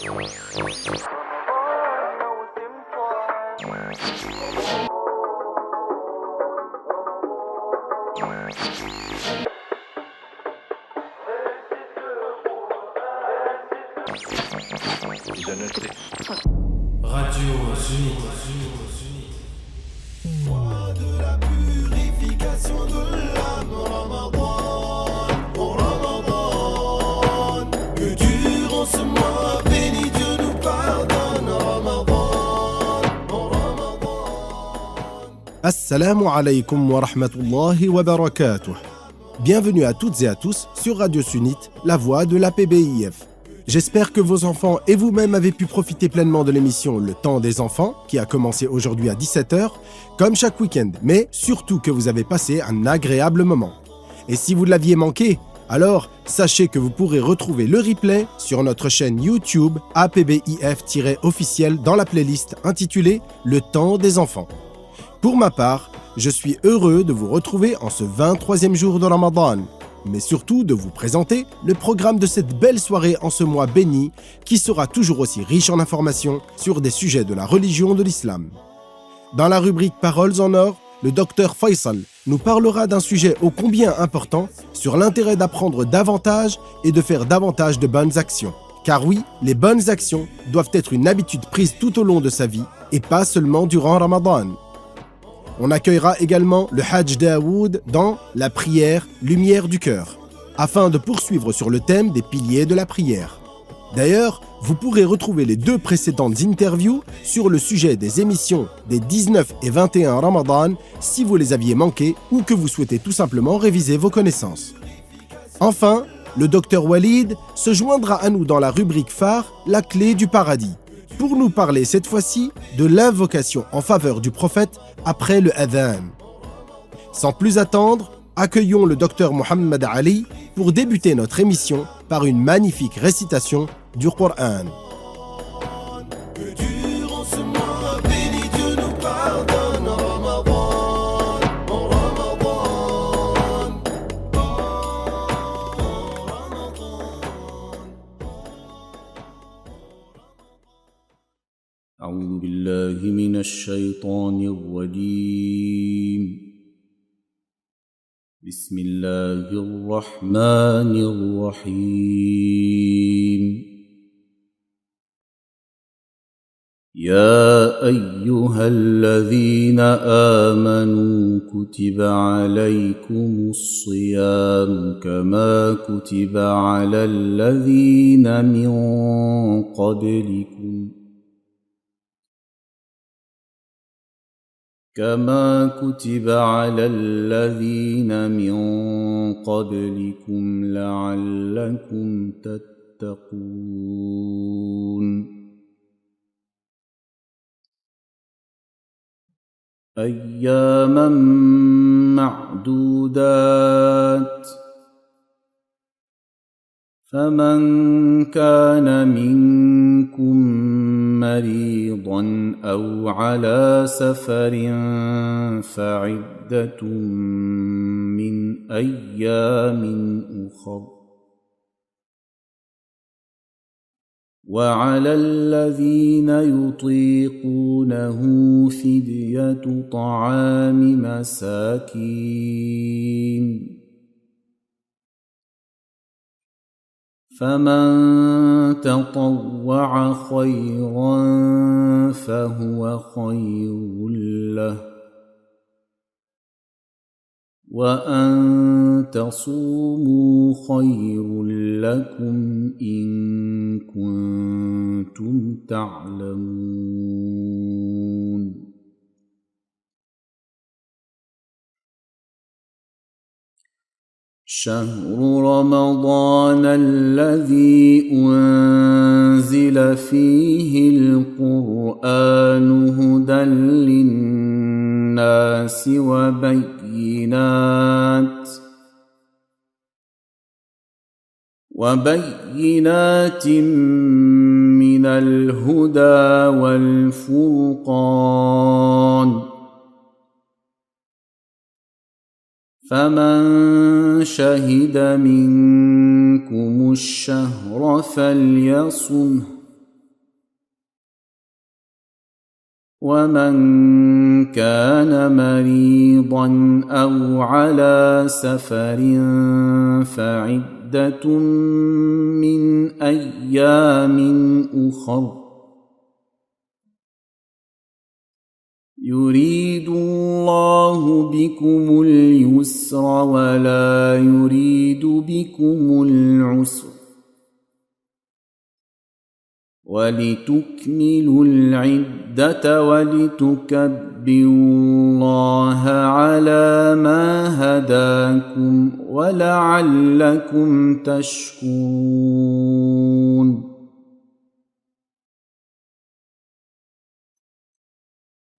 Radio Sunni. Voix de la purification de l'âme, Ramadan, oh Ramadan. Que durant ce mois béni Dieu nous pardonne, Ramadan, oh Ramadan. Assalamu alaikum wa rahmatullahi wa barakatuh. Bienvenue à toutes et à tous sur Radio Sunnite, la voix de la PBIF. J'espère que vos enfants et vous-même avez pu profiter pleinement de l'émission Le Temps des Enfants, qui a commencé aujourd'hui à 17h, comme chaque week-end, mais surtout que vous avez passé un agréable moment. Et si vous l'aviez manqué, alors sachez que vous pourrez retrouver le replay sur notre chaîne YouTube APBIF-officiel dans la playlist intitulée Le Temps des Enfants. Pour ma part, je suis heureux de vous retrouver en ce 23e jour de Ramadan, mais surtout de vous présenter le programme de cette belle soirée en ce mois béni qui sera toujours aussi riche en informations sur des sujets de la religion de l'islam. Dans la rubrique Paroles en or, le docteur Faisal nous parlera d'un sujet ô combien important sur l'intérêt d'apprendre davantage et de faire davantage de bonnes actions. Car oui, les bonnes actions doivent être une habitude prise tout au long de sa vie et pas seulement durant Ramadan. On accueillera également le Hajj Daoud dans la prière Lumière du cœur, afin de poursuivre sur le thème des piliers de la prière. D'ailleurs, vous pourrez retrouver les deux précédentes interviews sur le sujet des émissions des 19 et 21 Ramadan si vous les aviez manquées ou que vous souhaitez tout simplement réviser vos connaissances. Enfin, le docteur Walid se joindra à nous dans la rubrique phare La clé du paradis, pour nous parler cette fois-ci de l'invocation en faveur du prophète après le adhan. Sans plus attendre, accueillons le docteur Mohammed Ali pour débuter notre émission par une magnifique récitation du Coran. Que durant ce mois béni Dieu nous pardonne, Ramadan, oh Ramadan, oh Ramadan. أعوذ بالله من الشيطان الرجيم. بسم الله الرحمن الرحيم. يا أيها الذين آمنوا كتب عليكم الصيام كما كتب على الذين من قبلكم لعلكم تتقون. أياما معدودات، فمن كان منكم مريضا أو على سفر فعدة من أيام أخر، وعلى الذين يطيقونه فدية طعام مساكين، فمن تطوع خيرا فهو خير له، وأن تصوموا خير لكم إن كنتم تعلمون. شهر رمضان الذي أنزل فيه القرآن هدى للناس وبينات من الهدى والفرقان، فمن شهد منكم الشهر فليصمه، ومن كان مريضا أو على سفر فعدة من أيام أخر يريد الله بكم اليسر ولا يريد بكم العسر ولتكملوا العدة ولتكبروا الله على ما هداكم ولعلكم تشكرون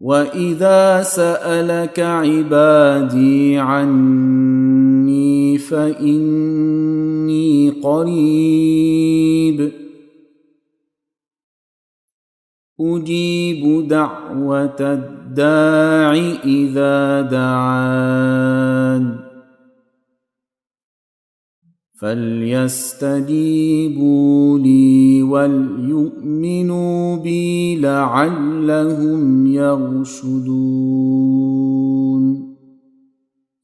وإذا سألك عبادي عني فإني قريب أجيب دعوة الداع إذا دعان فليستجيبوا لي وليؤمنوا بي لعلهم يرشدون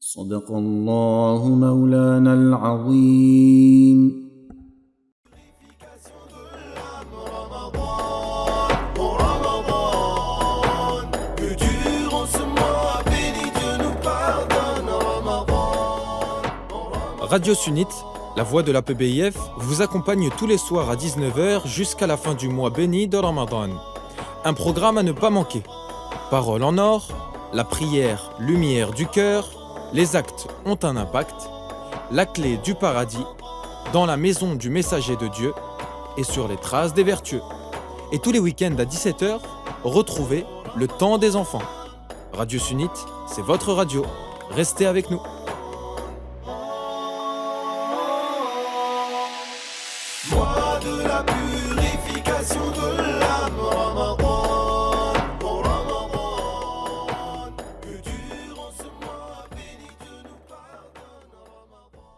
صدق الله مولانا العظيم. Radio Sunnite, la voix de la PBIF, vous accompagne tous les soirs à 19h jusqu'à la fin du mois béni de Ramadan. Un programme à ne pas manquer. Parole en or, la prière, lumière du cœur, les actes ont un impact, la clé du paradis, dans la maison du messager de Dieu et sur les traces des vertueux. Et tous les week-ends à 17h, retrouvez le temps des enfants. Radio Sunnite, c'est votre radio. Restez avec nous. Mois de la purification de l'âme, Ramadan, oh Ramadan, que durant ce mois béni Dieu nous pardonne, Ramadan.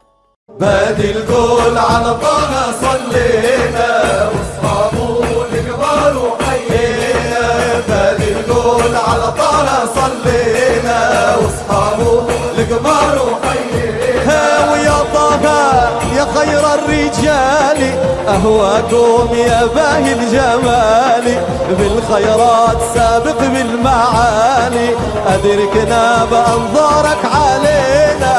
بادي القول على طه صلينا واصحابه الكبار وحيينا. بادي القول على طه صلينا واصحابه الكبار وحيينا. ويا طه يا خير الرجال أهواكم يا باهي الجمال بالخيرات سابق بالمعالي أدركنا بأنظارك علينا.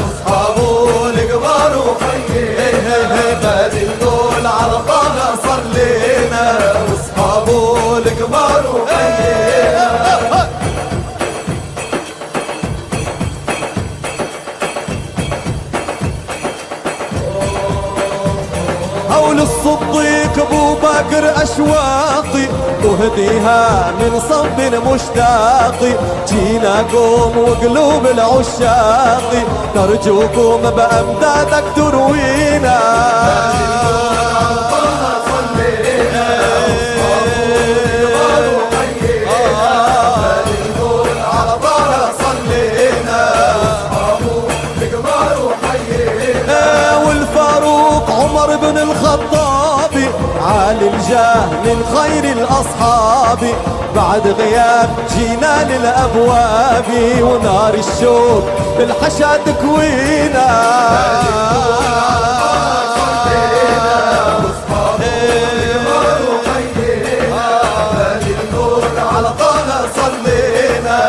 أصحابه الكبار وحيينا. بادي القول على طه صلينا واصحابه الكبار وحيينا. الصديق ابو بكر اشواقي وهديها من صب مشتاقي. جيناكم وقلوب العشاق نرجوكم بامدادك تروينا. عمر بن الخطاب عالي الجاه من خير الأصحاب بعد غياب جينا للأبواب ونار الشوق بالحشا تكوينا. على طه صلينا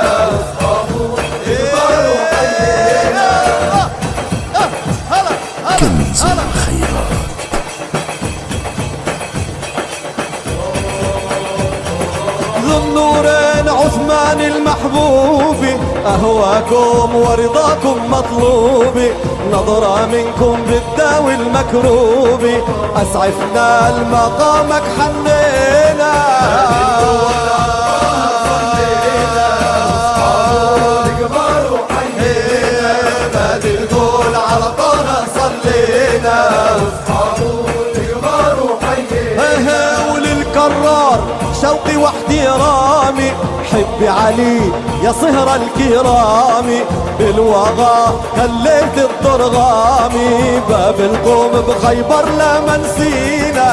كنز الخيرات. ذو النورين عثمان المحبوب أهواكم ورضاكم مطلوب. نظرة منكم بالداوي المكروب أسعفنا لمقامك حنينا. بادي القول على طه صلينا واصحابه الكبار وحيينا. وللكرار شوقي واحترامي حبي علي يا صهر الكرام بالوغى خليت الضرغامي باب القوم بخيبر لما نسينا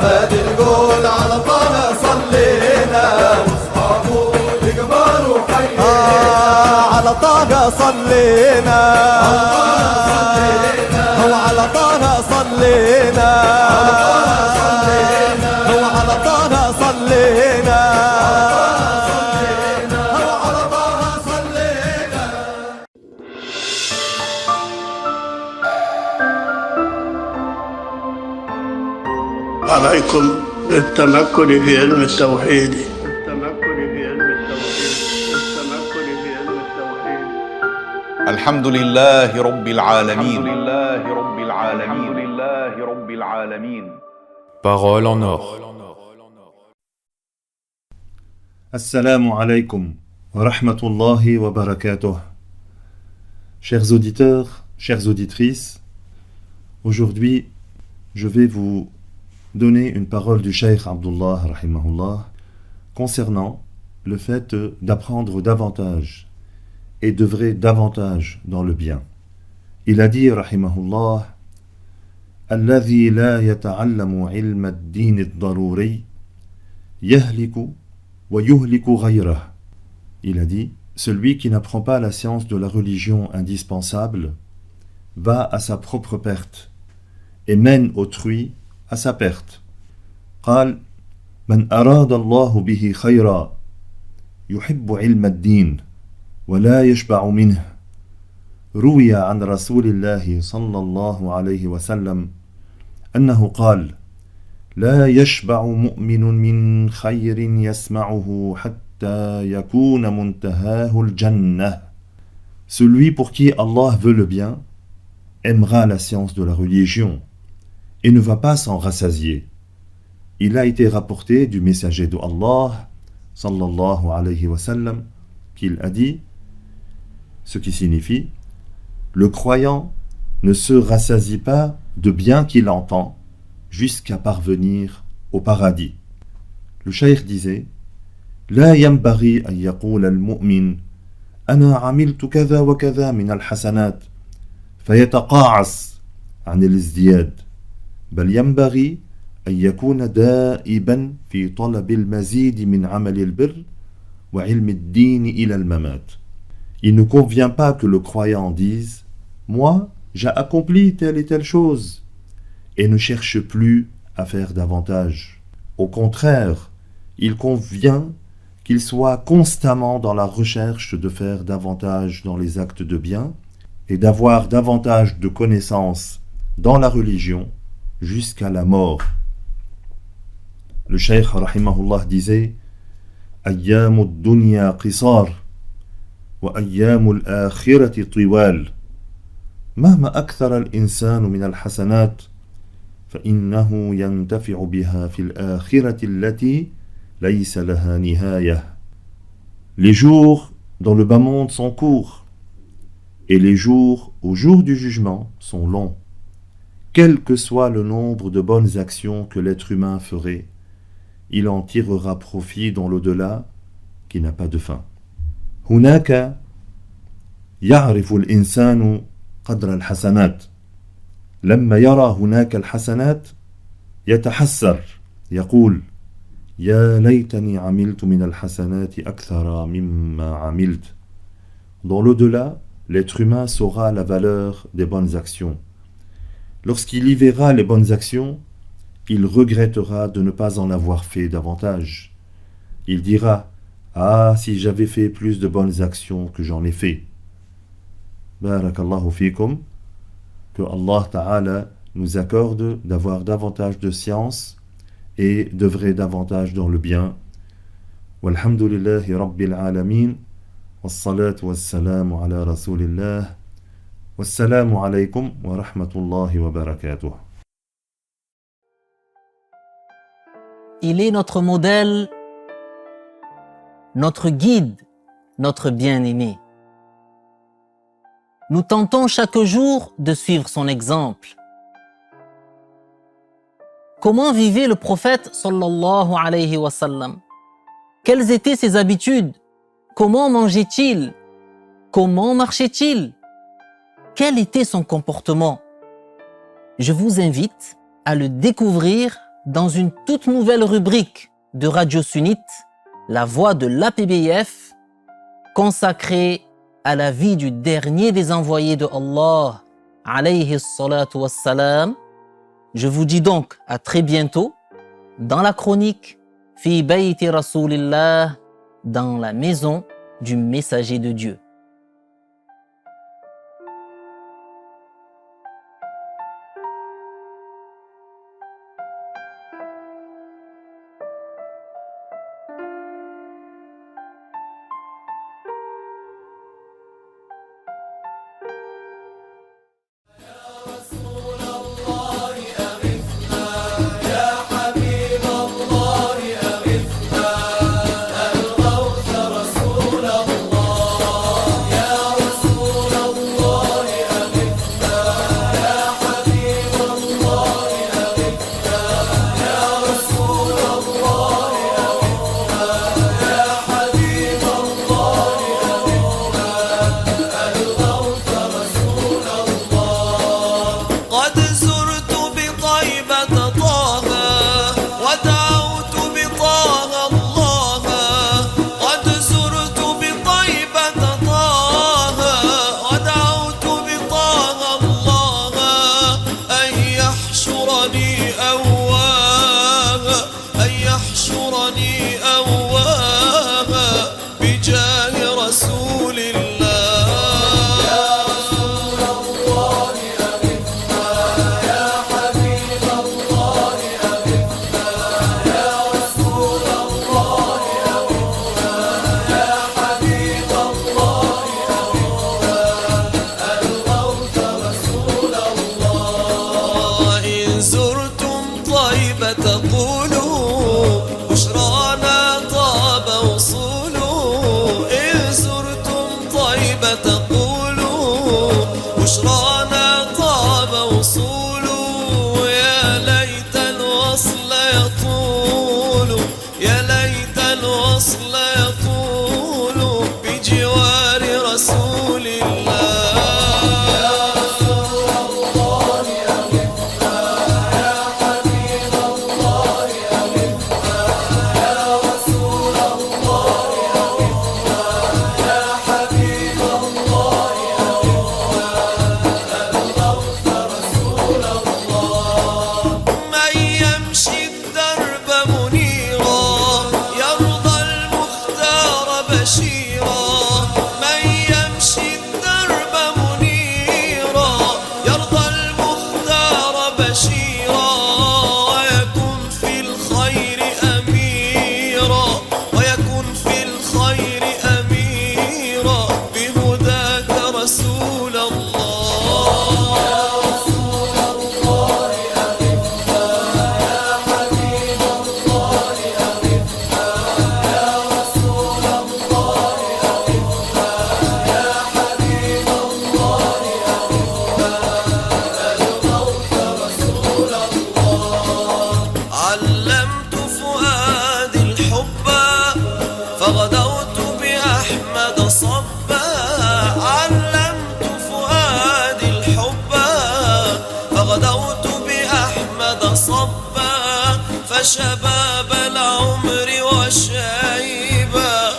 بادي القول على طه صلينا واصحابه الكبار وحيينا على طه صلينا هو على طه صلينا هو على طه صلينا هو على طه صلينا عليكم بالتمكن في علم التوحيد الحمد لله رب العالمين Parole en or. Assalamu alaikum wa rahmatullahi wa barakatuh. Chers auditeurs, chères auditrices, aujourd'hui, je vais vous donner une parole du Cheikh Abdullah rahimahullah concernant le fait d'apprendre davantage et d'œuvrer davantage dans le bien. Il a dit rahimahullah الذي لا يتعلم علم الدين الضروري يهلك ويهلك غيره. Il a dit, celui qui n'apprend pas la science de la religion indispensable va à sa propre perte et mène autrui à sa perte. قال من أراد الله به خيرا يحب علم الدين ولا يشبع منه. روي عن رسول الله صلى الله عليه وسلم أنه قال لا يشبع مؤمن من خير يسمعه حتى يكون منتهاه الجنة. Celui pour qui Allah veut le bien aimera la science de la religion et ne va pas s'en rassasier. Il a été rapporté du messager de Allah sallallahu alayhi wa sallam qu'il a dit, ce qui signifie le croyant ne se rassasie pas de bien qu'il entend jusqu'à parvenir au paradis. Le shaykh disait لا ينبغي أن يقول المؤمن أنا عملت كذا وكذا من الحسنات فيتقاعس عن الازدياد بل ينبغي أن يكون دائبا في طلب المزيد من عمل البر وعلم الدين إلى الممات. Il ne convient pas que le croyant dise « Moi, j'ai accompli telle et telle chose » et ne cherche plus à faire davantage. Au contraire, il convient qu'il soit constamment dans la recherche de faire davantage dans les actes de bien et d'avoir davantage de connaissances dans la religion jusqu'à la mort. Le Cheikh rahimahullah disait « Ayyamu dunya qisar » وأيام الآخرة طوال مهما أكثر الإنسان من الحسنات فإنه ينتفع بها في الآخرة التي ليس لها نهاية. Les jours dans le bas monde sont courts et les jours au jour du jugement sont longs. Quel que soit le nombre de bonnes actions que l'être humain ferait, il en tirera profit dans l'au-delà qui n'a pas de fin. هناك يعرف الإنسان قدر الحسنات لما يرى هناك الحسنات يتحسر يقول يا ليتني عملت من الحسنات أكثر مما عملت. Dans l'au-delà, l'être humain saura la valeur des bonnes actions. Lorsqu'il y verra les bonnes actions, il regrettera de ne pas en avoir fait davantage. Il dira ah, si j'avais fait plus de bonnes actions que j'en ai fait. Barakallahu fikum. Que Allah Ta'ala nous accorde d'avoir davantage de science et d'œuvrer davantage dans le bien. Walhamdulillahi Rabbil Alamin. Wassalatu wassalamu ala Rasulillah. Wassalamu alaykum wa rahmatullahi wa barakatuh. Il est notre modèle, notre guide, notre bien-aimé. nous tentons chaque jour de suivre son exemple. Comment vivait le prophète sallallahu alayhi wa sallam? Quelles étaient ses habitudes? Comment mangeait-il? Comment marchait-il? Quel était son comportement? Je vous invite à le découvrir dans une toute nouvelle rubrique de Radio Sunnite, La Voix de l'APBIF, consacrée à la vie du dernier des envoyés de Allah, alayhi salatu wassalam. Je vous dis donc à très bientôt dans la chronique Fi Bayti Rasulillah, dans la maison du messager de Dieu.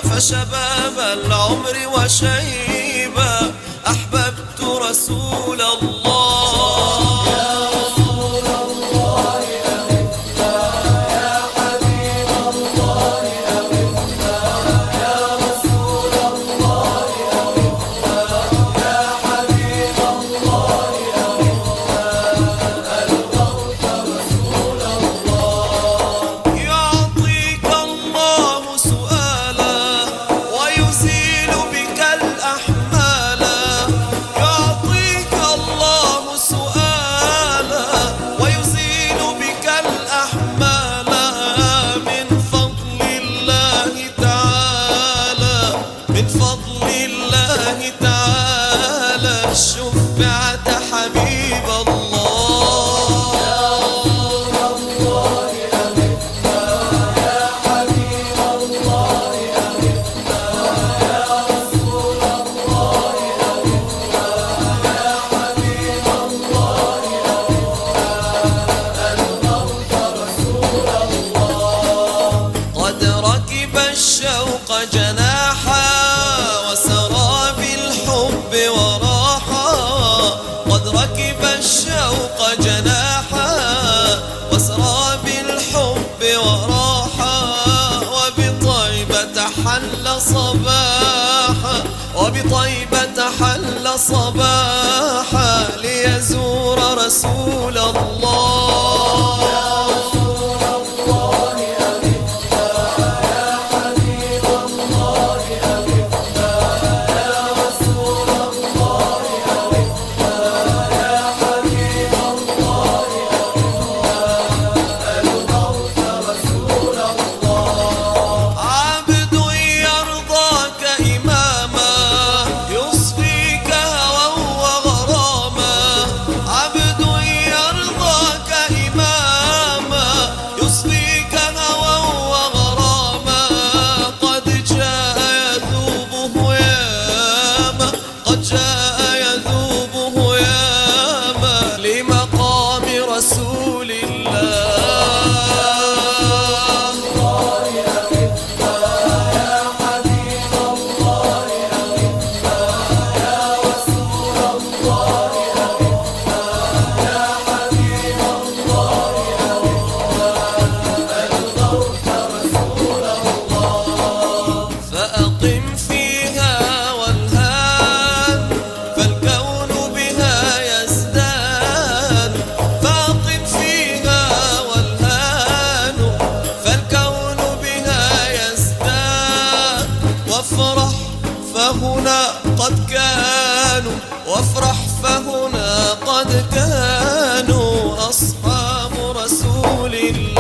فشباب العمر وشيبة أحببت رسول الله. يعطيك الله سؤالا ويزيل بك الأحزان. الشوق جناحا وسرى بالحب وراحا قد ركب الشوق جناحا وسرى بالحب وراحا وبطيبة حل صباحا وبطيبة حل صباحا ليزور رسول الله. وافرح فهنا قد كانوا أصحاب رسول الله.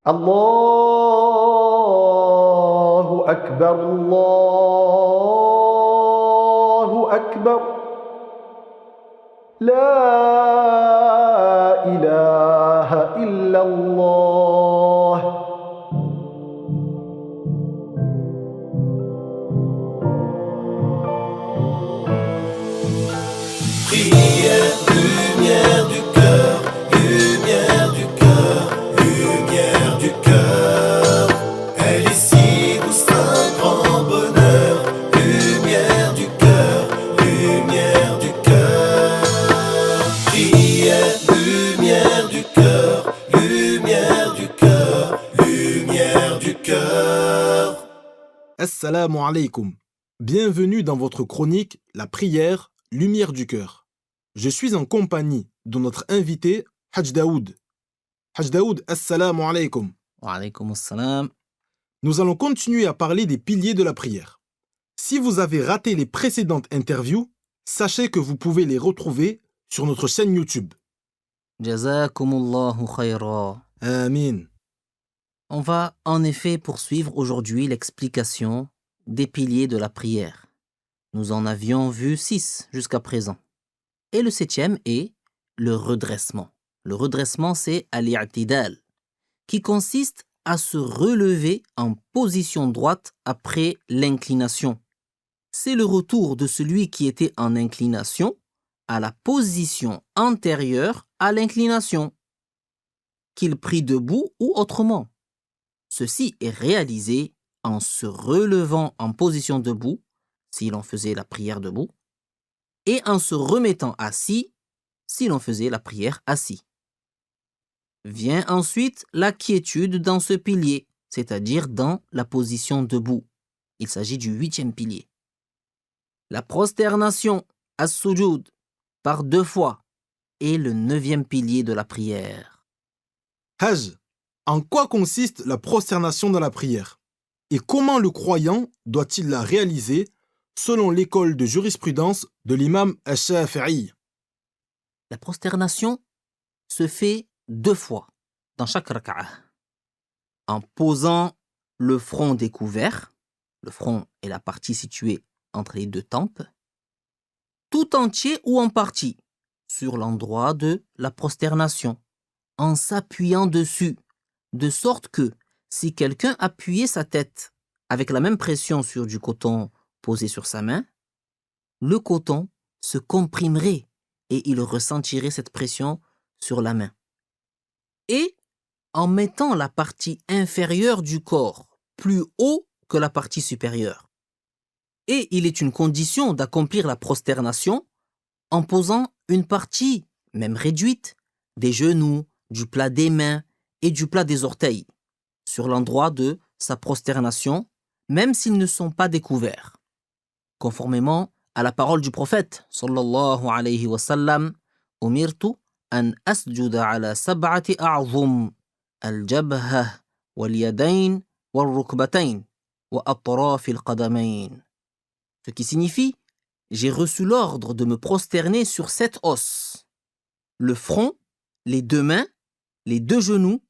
الله أكبر الله أكبر لا إله إلا الله. Prière, lumière du cœur, lumière du cœur, lumière du cœur. Elle est si douce, un grand bonheur. Lumière du cœur, lumière du cœur. Prière, lumière du cœur, lumière du cœur, lumière du cœur. Assalamu alaikum. Bienvenue dans votre chronique La prière, lumière du cœur. Je suis en compagnie de notre invité Haj Daoud. Haj Daoud, assalamu alaikum. Wa alaykum assalam. Nous allons continuer à parler des piliers de la prière. Si vous avez raté les précédentes interviews, sachez que vous pouvez les retrouver sur notre chaîne YouTube. Jazakumullahu khayra. Amin. On va en effet poursuivre aujourd'hui l'explication des piliers de la prière. Nous en avions vu 6 jusqu'à présent. Et le 7e est le redressement. Le redressement, c'est al-i'tidal, qui consiste à se relever en position droite après l'inclination. C'est le retour de celui qui était en inclination à la position antérieure à l'inclination, qu'il prit debout ou autrement. Ceci est réalisé en se relevant en position debout, si l'on faisait la prière debout, et en se remettant assis, si l'on faisait la prière assis. Vient ensuite la quiétude dans ce pilier, c'est-à-dire dans la position debout. Il s'agit du 8e pilier. La prosternation, as-sujud, par 2 fois, est le 9e pilier de la prière. Haj, en quoi consiste la prosternation dans la prière? Et comment le croyant doit-il la réaliser selon l'école de jurisprudence de l'imam al-Shafi'i? La prosternation se fait 2 fois dans chaque raka'ah, en posant le front découvert le front est la partie située entre les deux tempes, tout entier ou en partie, sur l'endroit de la prosternation, en s'appuyant dessus, de sorte que si quelqu'un appuyait sa tête avec la même pression sur du coton posé sur sa main, le coton se comprimerait et il ressentirait cette pression sur la main. Et en mettant la partie inférieure du corps plus haut que la partie supérieure. Et il est une condition d'accomplir la prosternation en posant une partie, même réduite, des genoux, du plat des mains et du plat des orteils, sur l'endroit de sa prosternation, même s'ils ne sont pas découverts. Conformément à la parole du prophète, sallallahu alayhi wa sallam, « Umirtu an asjuda ala sab'ati a'zum, al-jabha, wal-yadayn, wal-rukbatayn, wa atraf al-qadamayn » Ce qui signifie « J'ai reçu l'ordre de me prosterner sur 7 os, le front, les 2 mains, les 2 genoux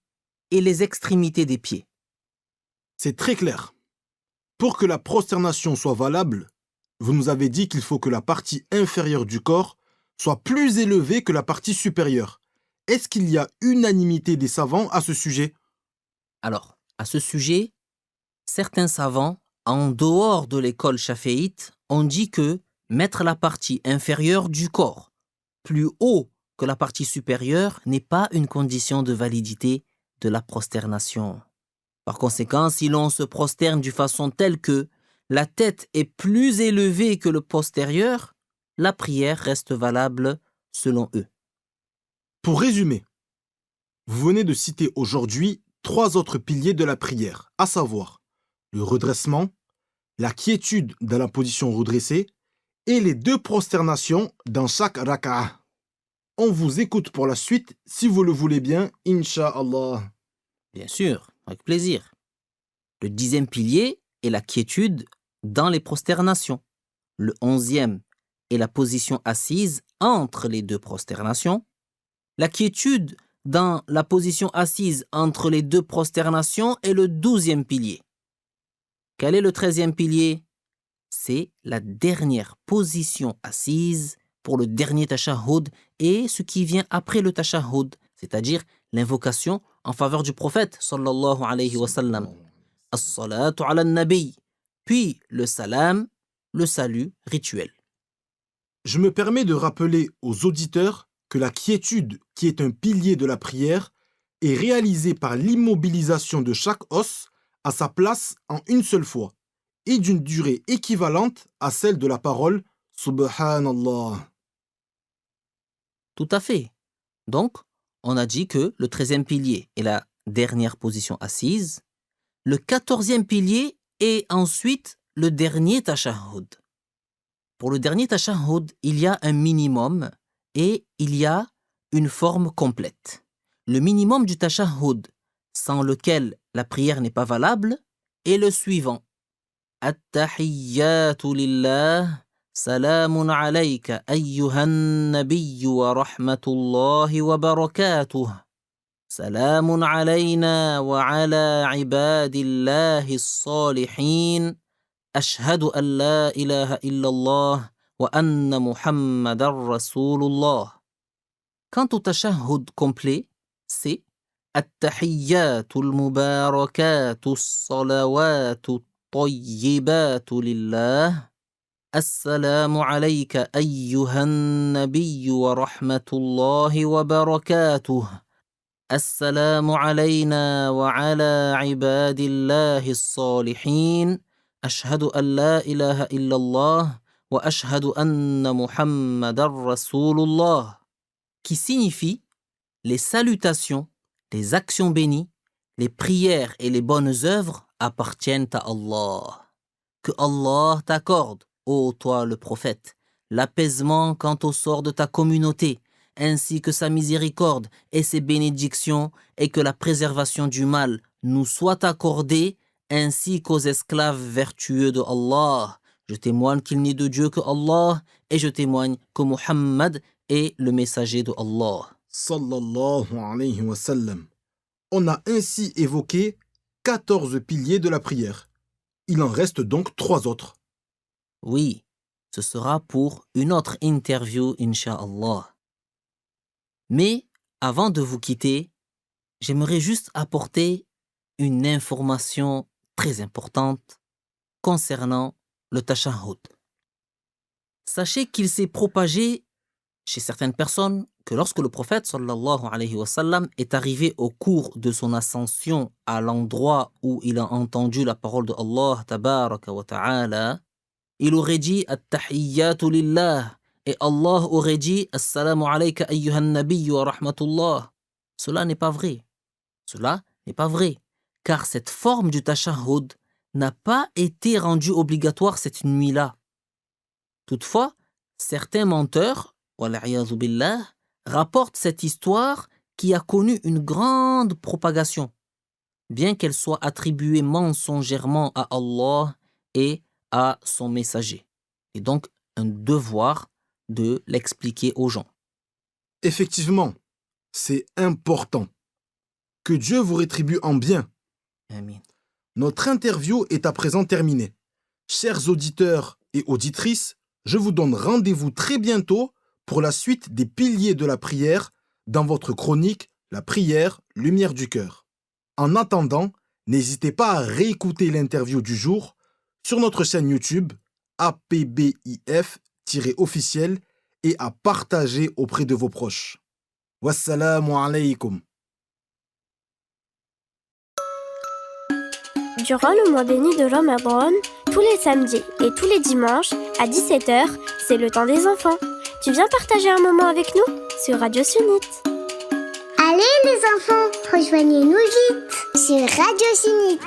et les extrémités des pieds. » C'est très clair. Pour que la prosternation soit valable, vous nous avez dit qu'il faut que la partie inférieure du corps soit plus élevée que la partie supérieure. Est-ce qu'il y a unanimité des savants à ce sujet? Alors, à ce sujet, certains savants, en dehors de l'école chaféite, ont dit que mettre la partie inférieure du corps plus haut que la partie supérieure n'est pas une condition de validité de la prosternation. Par conséquent, si l'on se prosterne d'une façon telle que la tête est plus élevée que le postérieur, la prière reste valable selon eux. Pour résumer, vous venez de citer aujourd'hui 3 autres piliers de la prière, à savoir le redressement, la quiétude dans la position redressée et les 2 prosternations dans chaque raka'a. On vous écoute pour la suite, si vous le voulez bien, Inch'Allah. Bien sûr, avec plaisir. Le 10e pilier est la quiétude dans les prosternations. Le 11e est la position assise entre les 2 prosternations. La quiétude dans la position assise entre les 2 prosternations est le 12e pilier. Quel est le 13e pilier? C'est la dernière position assise pour le dernier tashahhud et ce qui vient après le tashahhud, c'est-à-dire l'invocation en faveur du prophète sallallahu alayhi wa sallam. As-salatu ala nabi, puis le salam, le salut rituel. Je me permets de rappeler aux auditeurs que la quiétude, qui est un pilier de la prière, est réalisée par l'immobilisation de chaque os à sa place en une seule fois et d'une durée équivalente à celle de la parole Subhanallah. Tout à fait. Donc, on a dit que le 13e pilier est la dernière position assise, le 14e pilier est ensuite le dernier tashahhud. Pour le dernier tashahhud, il y a un minimum et il y a une forme complète. Le minimum du tashahhud, sans lequel la prière n'est pas valable, est le suivant. At-tahiyyatu lillah, salamun alayka ayyuhan nabiyyu wa rahmatullahi wa barakatuh. Salamun alayna wa ala ibadillahi as-salihin. Ashhadu an la ilaha illallah wa anna Muhammadar Rasulullah. Quant au tashahhud complet, c'est التحيات المباركات الصلوات الطيبات لله السلام عليك أيها النبي ورحمة الله وبركاته السلام علينا وعلى عباد الله الصالحين أشهد أن لا إله إلا الله وأشهد أن محمدًا رسول الله, qui signifie les salutations, les actions bénies, les prières et les bonnes œuvres appartiennent à Allah. Que Allah t'accorde, ô toi le prophète, l'apaisement quant au sort de ta communauté, ainsi que sa miséricorde et ses bénédictions, et que la préservation du mal nous soit accordée, ainsi qu'aux esclaves vertueux de Allah. Je témoigne qu'il n'est de Dieu que Allah, et je témoigne que Muhammad est le messager de Allah. Sallallahu alayhi wa sallam. On a ainsi évoqué 14 piliers de la prière. Il en reste donc 3 autres. Oui, ce sera pour une autre interview, Inch'Allah. Mais avant de vous quitter, j'aimerais juste apporter une information très importante concernant le tashahhud. Sachez qu'il s'est propagé chez certaines personnes que lorsque le prophète sallallahu alayhi wa sallam est arrivé au cours de son ascension à l'endroit où il a entendu la parole de Allah tabaraka wa ta'ala, il aurait dit at-tahiyyatu lillah et Allah aurait dit assalamu alayka ayyuhan nabiyyu wa rahmatullah. Cela n'est pas vrai. Cela n'est pas vrai, car cette forme du tashahhud n'a pas été rendue obligatoire cette nuit-là. Toutefois, certains menteurs, wal'iyadhu billah, rapportent cette histoire qui a connu une grande propagation, bien qu'elle soit attribuée mensongèrement à Allah et à son messager. Et donc, un devoir de l'expliquer aux gens. Effectivement, c'est important. Que Dieu vous rétribue en bien. Amin. Notre interview est à présent terminée. Chers auditeurs et auditrices, je vous donne rendez-vous très bientôt pour la suite des piliers de la prière dans votre chronique La prière, lumière du cœur. En attendant, n'hésitez pas à réécouter l'interview du jour sur notre chaîne YouTube APBIF-officiel et à partager auprès de vos proches. Wassalamu alaykum. Durant le mois béni de Ramadan, tous les samedis et tous les dimanches à 17h, c'est le temps des enfants. Tu viens partager un moment avec nous sur Radio Sunnite. Allez les enfants, rejoignez-nous vite sur Radio Sunnite.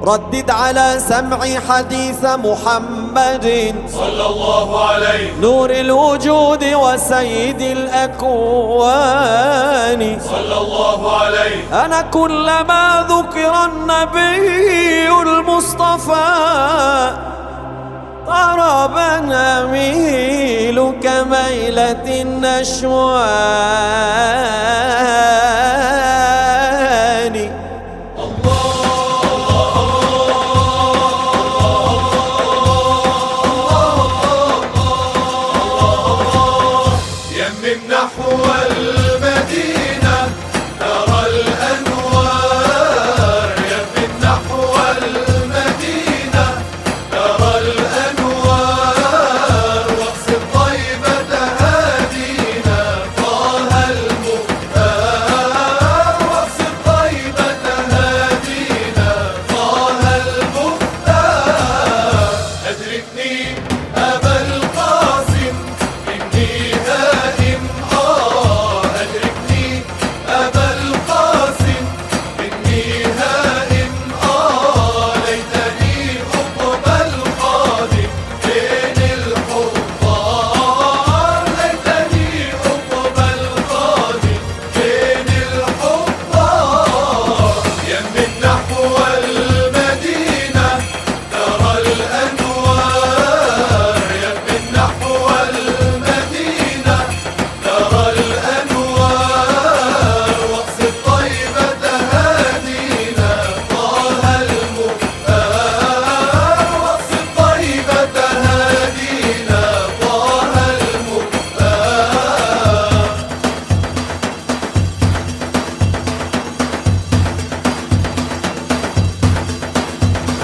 ردد على سمعي حديث محمد صلى الله عليه نور الوجود وسيد الأكوان صلى الله عليه أنا كلما ذكر النبي المصطفى طربا أميل كميلة النشوان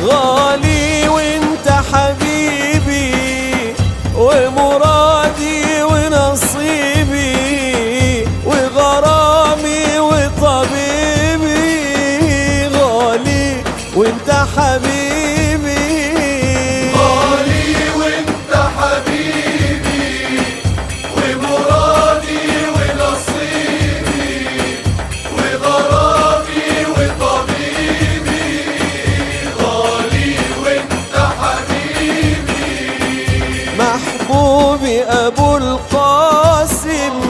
غالي وانت حبيبي ومرادي ونصيبي وغرامي وطبيبي غالي وانت حبيبي غالي وانت حبيبي ومرادي ونصيبي وغرامي وطبيبي محبوبي أبو القاسم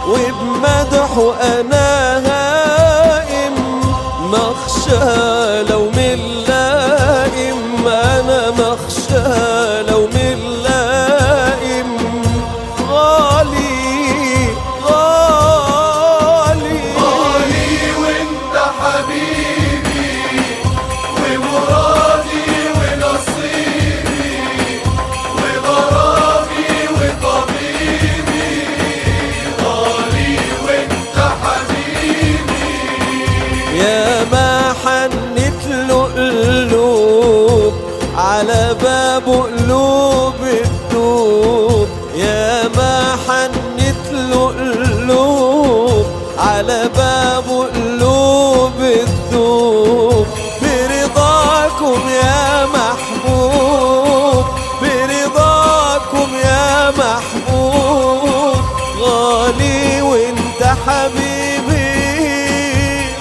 وبمدحه أنا هائم مخشى لوم اللائم أنا مخشى لوم اللائم غالي غالي على باب قلوب الدوب يا ما حنت له قلوب على باب قلوب الدوب برضاكم يا محبوب برضاكم يا محبوب غالي وانت حبيبي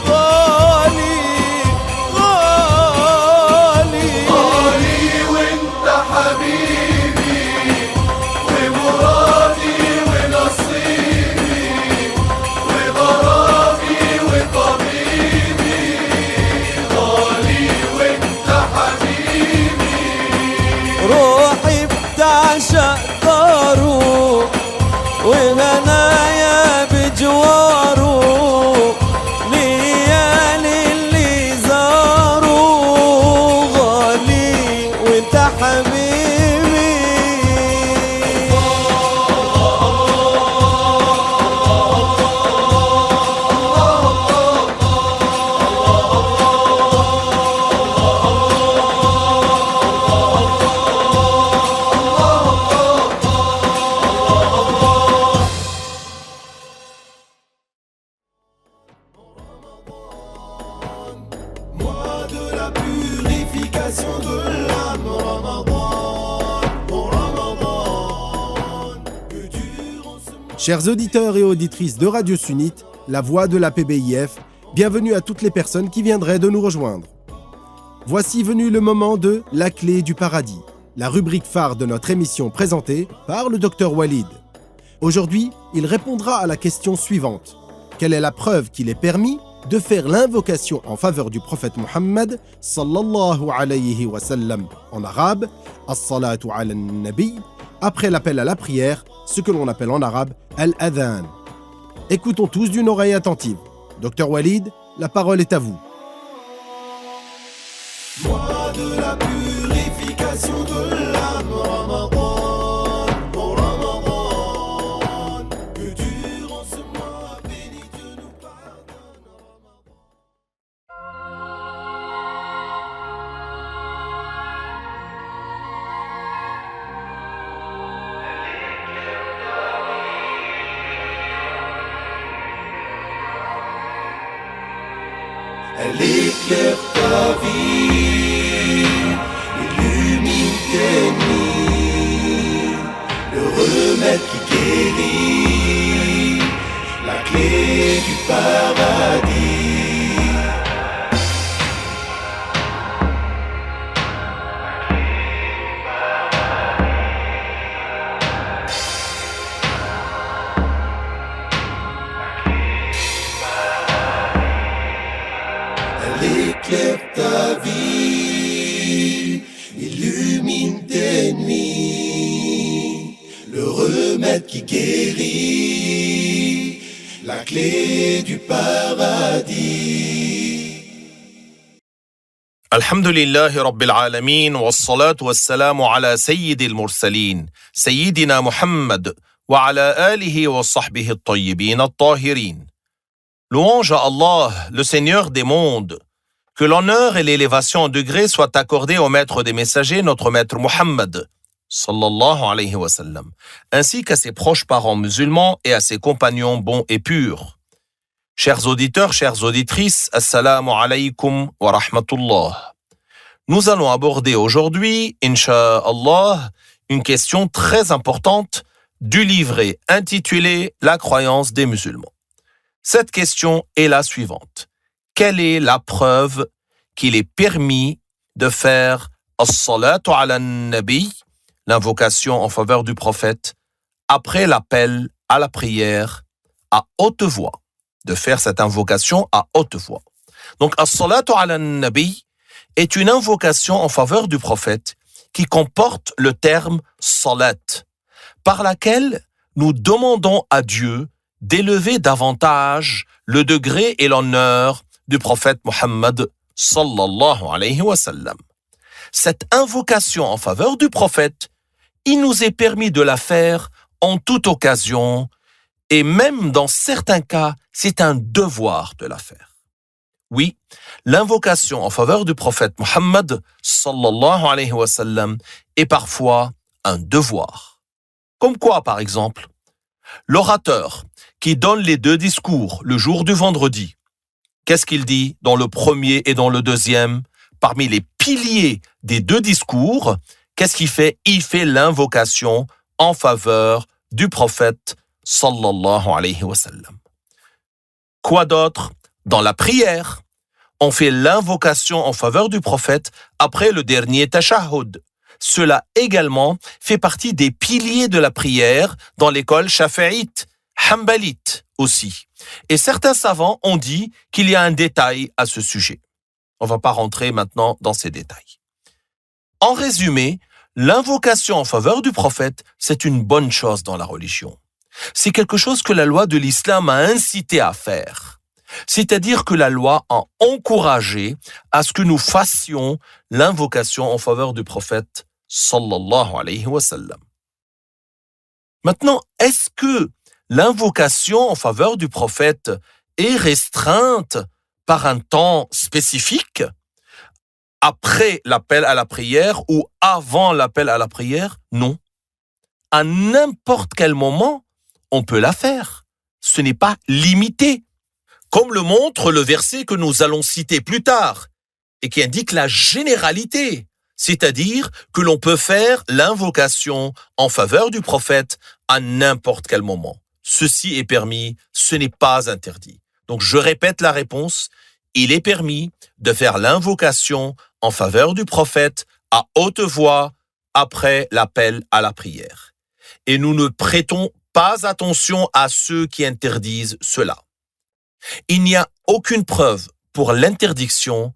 غالي غالي غالي وانت حبيبي ومرادي ونصيبي وغرامي وطبيبي غالي وانت حبيبي روحي بتعشق داره وهنايا بجواره ليالي اللي زاروا غالي وانت حبيبي Chers auditeurs et auditrices de Radio Sunnite, la voix de la PBIF, bienvenue à toutes les personnes qui viendraient de nous rejoindre. Voici venu le moment de La clé du paradis, la rubrique phare de notre émission présentée par le Dr Walid. Aujourd'hui, il répondra à la question suivante. Quelle est la preuve qu'il est permis de faire l'invocation en faveur du prophète Muhammad sallallahu alayhi wa sallam en arabe, as-salatu ala nabi, après l'appel à la prière, ce que l'on appelle en arabe al-adhan. Écoutons tous d'une oreille attentive. Dr Walid, la parole est à vous. Mois de la purification de l'âme, Ramadan, oh Ramadan, que durant ce mois béni Dieu nous pardonne, Elle éclaire ta vie, illumine tes nuits, le remède qui guérit, la clé du paradis. Éclaire ta vie, illumine tes nuits, le remède qui guérit, la clé du paradis. الحمد لله رب العالمين والصلاة والسلام على سيد المرسلين سيدنا محمد وعلى آله وصحبه الطيبين الطاهرين. Louange à Allah, le Seigneur des mondes. Que l'honneur et l'élévation en degré soient accordés au maître des messagers, notre maître Muhammad, sallallahu alayhi wa sallam, ainsi qu'à ses proches parents musulmans et à ses compagnons bons et purs. Chers auditeurs, chères auditrices, assalamu alaykum wa rahmatullah. Nous allons aborder aujourd'hui, incha'Allah, une question très importante du livret intitulé « La croyance des musulmans ». Cette question est la suivante. Quelle est la preuve qu'il est permis de faire as-salatu ala nabi, l'invocation en faveur du prophète, après l'appel à la prière à haute voix, de faire cette invocation à haute voix. Donc, as-salatu ala nabi est une invocation en faveur du prophète qui comporte le terme salat, par laquelle nous demandons à Dieu d'élever davantage le degré et l'honneur du prophète Muhammad sallallahu alayhi wa sallam. Cette invocation en faveur du prophète, il nous est permis de la faire en toute occasion et même dans certains cas, c'est un devoir de la faire. Oui, l'invocation en faveur du prophète Mohammed sallallahu alayhi wa sallam est parfois un devoir. Comme quoi, par exemple, l'orateur qui donne les 2 discours le jour du vendredi, qu'est-ce qu'il dit dans le premier et dans le deuxième? Parmi les piliers des 2 discours, qu'est-ce qu'il fait? Il fait l'invocation en faveur du prophète sallallahu alayhi wa sallam. Quoi d'autre? Dans la prière, on fait l'invocation en faveur du prophète après le dernier tashahhud. Cela également fait partie des piliers de la prière dans l'école shafi'ite, hanbalite aussi. Et certains savants ont dit qu'il y a un détail à ce sujet. On ne va pas rentrer maintenant dans ces détails. En résumé, l'invocation en faveur du prophète, c'est une bonne chose dans la religion. C'est quelque chose que la loi de l'islam a incité à faire. C'est-à-dire que la loi a encouragé à ce que nous fassions l'invocation en faveur du prophète sallallahu alayhi wa sallam. Maintenant, est-ce que l'invocation en faveur du prophète est restreinte par un temps spécifique, après l'appel à la prière ou avant l'appel à la prière? Non. À n'importe quel moment, on peut la faire. Ce n'est pas limité. Comme le montre le verset que nous allons citer plus tard et qui indique la généralité, c'est-à-dire que l'on peut faire l'invocation en faveur du prophète à n'importe quel moment. Ceci est permis, ce n'est pas interdit. Donc je répète la réponse, il est permis de faire l'invocation en faveur du prophète à haute voix après l'appel à la prière. Et nous ne prêtons pas attention à ceux qui interdisent cela. Il n'y a aucune preuve pour l'interdiction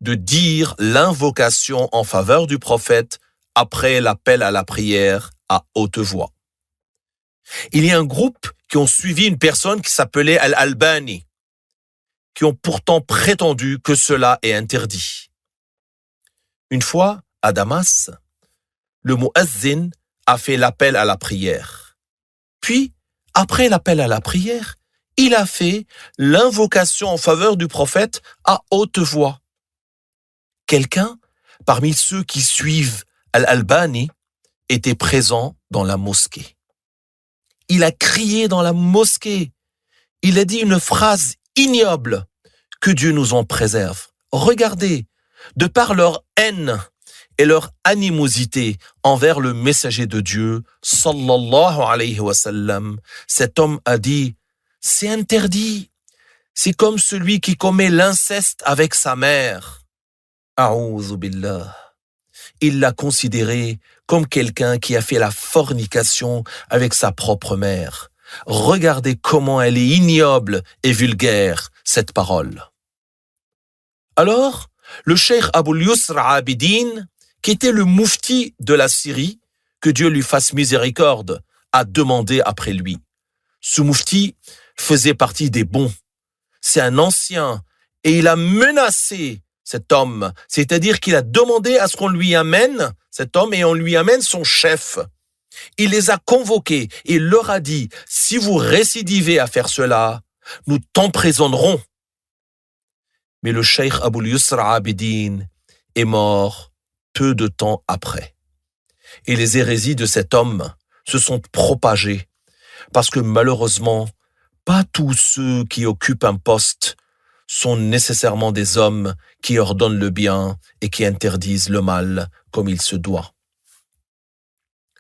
de dire l'invocation en faveur du prophète après l'appel à la prière à haute voix. Il y a un groupe qui ont suivi une personne qui s'appelait Al-Albani, qui ont pourtant prétendu que cela est interdit. Une fois, à Damas, le muazzin a fait l'appel à la prière. Puis, après l'appel à la prière, il a fait l'invocation en faveur du prophète à haute voix. Quelqu'un, parmi ceux qui suivent Al-Albani, était présent dans la mosquée. Il a crié dans la mosquée. Il a dit une phrase ignoble. Que Dieu nous en préserve. Regardez, de par leur haine et leur animosité envers le messager de Dieu, sallallahu alayhi wa sallam, cet homme a dit, c'est interdit. C'est comme celui qui commet l'inceste avec sa mère. A'oudhu billah. Il l'a considéré comme quelqu'un qui a fait la fornication avec sa propre mère. Regardez comment elle est ignoble et vulgaire, cette parole. Alors, le cheikh Abul Yusr Abidin, qui était le moufti de la Syrie, que Dieu lui fasse miséricorde, a demandé après lui. Ce moufti faisait partie des bons. C'est un ancien et il a menacé cet homme, c'est-à-dire qu'il a demandé à ce qu'on lui amène cet homme et on lui amène son chef. Il les a convoqués et leur a dit, si vous récidivez à faire cela, nous t'emprisonnerons. Mais le cheikh Abul Yusr Abidin est mort peu de temps après. Et les hérésies de cet homme se sont propagées parce que malheureusement, pas tous ceux qui occupent un poste sont nécessairement des hommes qui ordonnent le bien et qui interdisent le mal comme il se doit.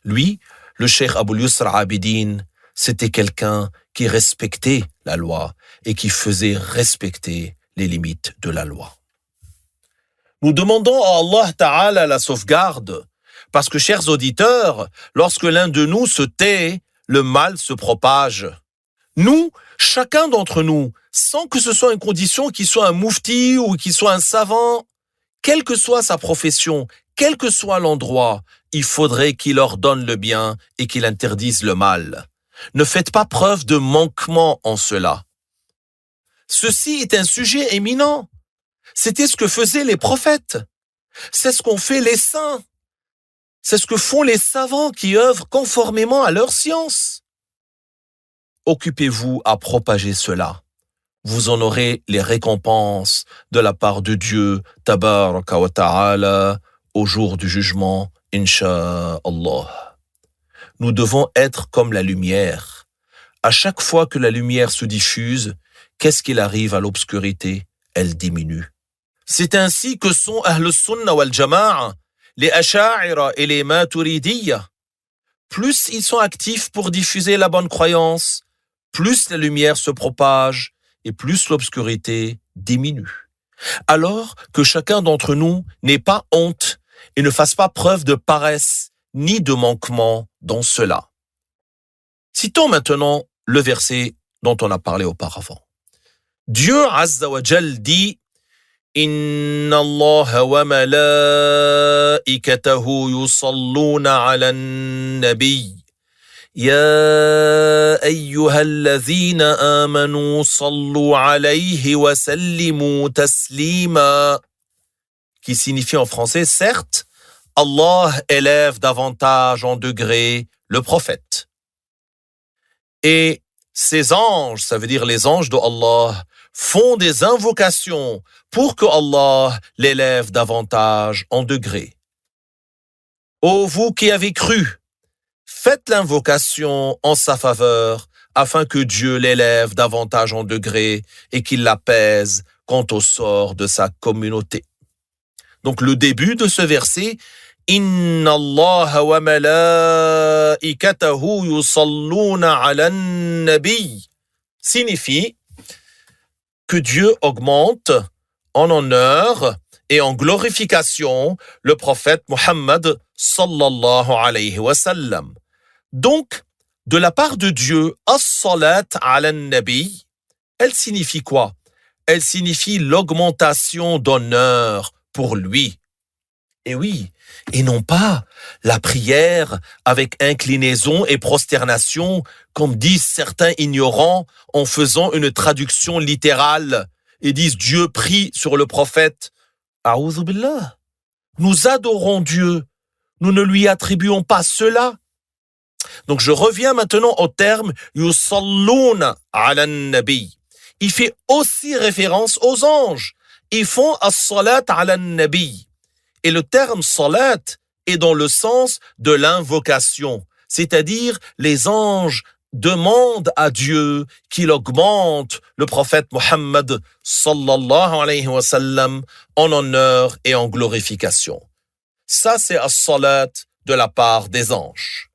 Lui, le cheikh Abul Yusr Abidin, c'était quelqu'un qui respectait la loi et qui faisait respecter les limites de la loi. Nous demandons à Allah Ta'ala la sauvegarde, parce que, chers auditeurs, lorsque l'un de nous se tait, le mal se propage. Nous, chacun d'entre nous, sans que ce soit une condition qu'il soit un moufti ou qu'il soit un savant, quelle que soit sa profession, quel que soit l'endroit, il faudrait qu'il ordonne le bien et qu'il interdise le mal. Ne faites pas preuve de manquement en cela. Ceci est un sujet éminent. C'était ce que faisaient les prophètes. C'est ce qu'ont fait les saints. C'est ce que font les savants qui œuvrent conformément à leur science. Occupez-vous à propager cela. vous en aurez les récompenses de la part de Dieu, tabaraka wa ta'ala, au jour du jugement, incha'Allah. Nous devons être comme la lumière. À chaque fois que la lumière se diffuse, qu'est-ce qu'il arrive à l'obscurité? Elle diminue. C'est ainsi que sont Ahl Sunnah wal Jama'a, les Asha'ira et les Maturidiyya. Plus ils sont actifs pour diffuser la bonne croyance, plus la lumière se propage et plus l'obscurité diminue. Alors que chacun d'entre nous n'ait pas honte et ne fasse pas preuve de paresse ni de manquement dans cela. Citons maintenant le verset dont on a parlé auparavant. Dieu Azza wa Jal dit Inna Allah wa malaikatahu yusalluna ala nabi Ya ayyuhalladhina amanu sallu alayhi wa sallimu taslima, qui signifie en français, certes, Allah élève davantage en degré le prophète. Et ces anges, ça veut dire les anges de Allah, font des invocations pour que Allah l'élève davantage en degré. Ô vous qui avez cru, faites l'invocation en sa faveur afin que Dieu l'élève davantage en degré et qu'il l'apaise quant au sort de sa communauté. Donc le début de ce verset, Inna Allah wa malaikatahu yusalluna ala nabi, signifie que Dieu augmente en honneur et en glorification le prophète Muhammad sallallahu alayhi wa sallam. Donc, de la part de Dieu, as-salat ala nabi, elle signifie quoi? Elle signifie l'augmentation d'honneur pour lui. Et oui, et non pas la prière avec inclinaison et prosternation, comme disent certains ignorants en faisant une traduction littérale et disent Dieu prie sur le prophète. A'udhu billah. Nous adorons Dieu. Nous ne lui attribuons pas cela. Donc je reviens maintenant au terme yusalluna ala nabi. Il fait aussi référence aux anges. Ils font as-salat ala nabi. Et le terme salat est dans le sens de l'invocation, c'est-à-dire les anges demandent à Dieu qu'il augmente le prophète Muhammad sallallahu alayhi wa sallam en honneur et en glorification. Ça, c'est as-salat de la part des anges.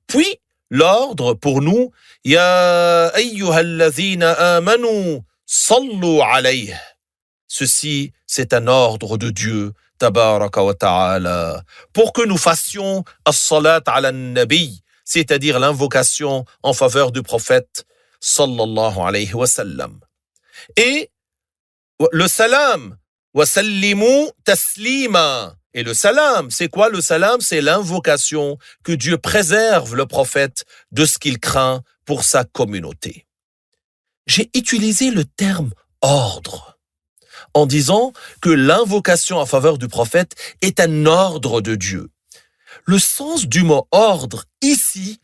Puis, l'ordre pour nous, Ya ayyuhalladhina amanu sallu alayhi. Ceci, c'est un ordre de Dieu, tabaraka wa ta'ala, pour que nous fassions as-salat ala nabi, c'est-à-dire l'invocation en faveur du prophète sallallahu alayhi wa sallam. Et le salam, wa sallimu taslima. Et le salam, c'est quoi le salam? C'est l'invocation que Dieu préserve le prophète de ce qu'il craint pour sa communauté. J'ai utilisé le terme ordre en disant que l'invocation en faveur du prophète est un ordre de Dieu. Le sens du mot ordre ici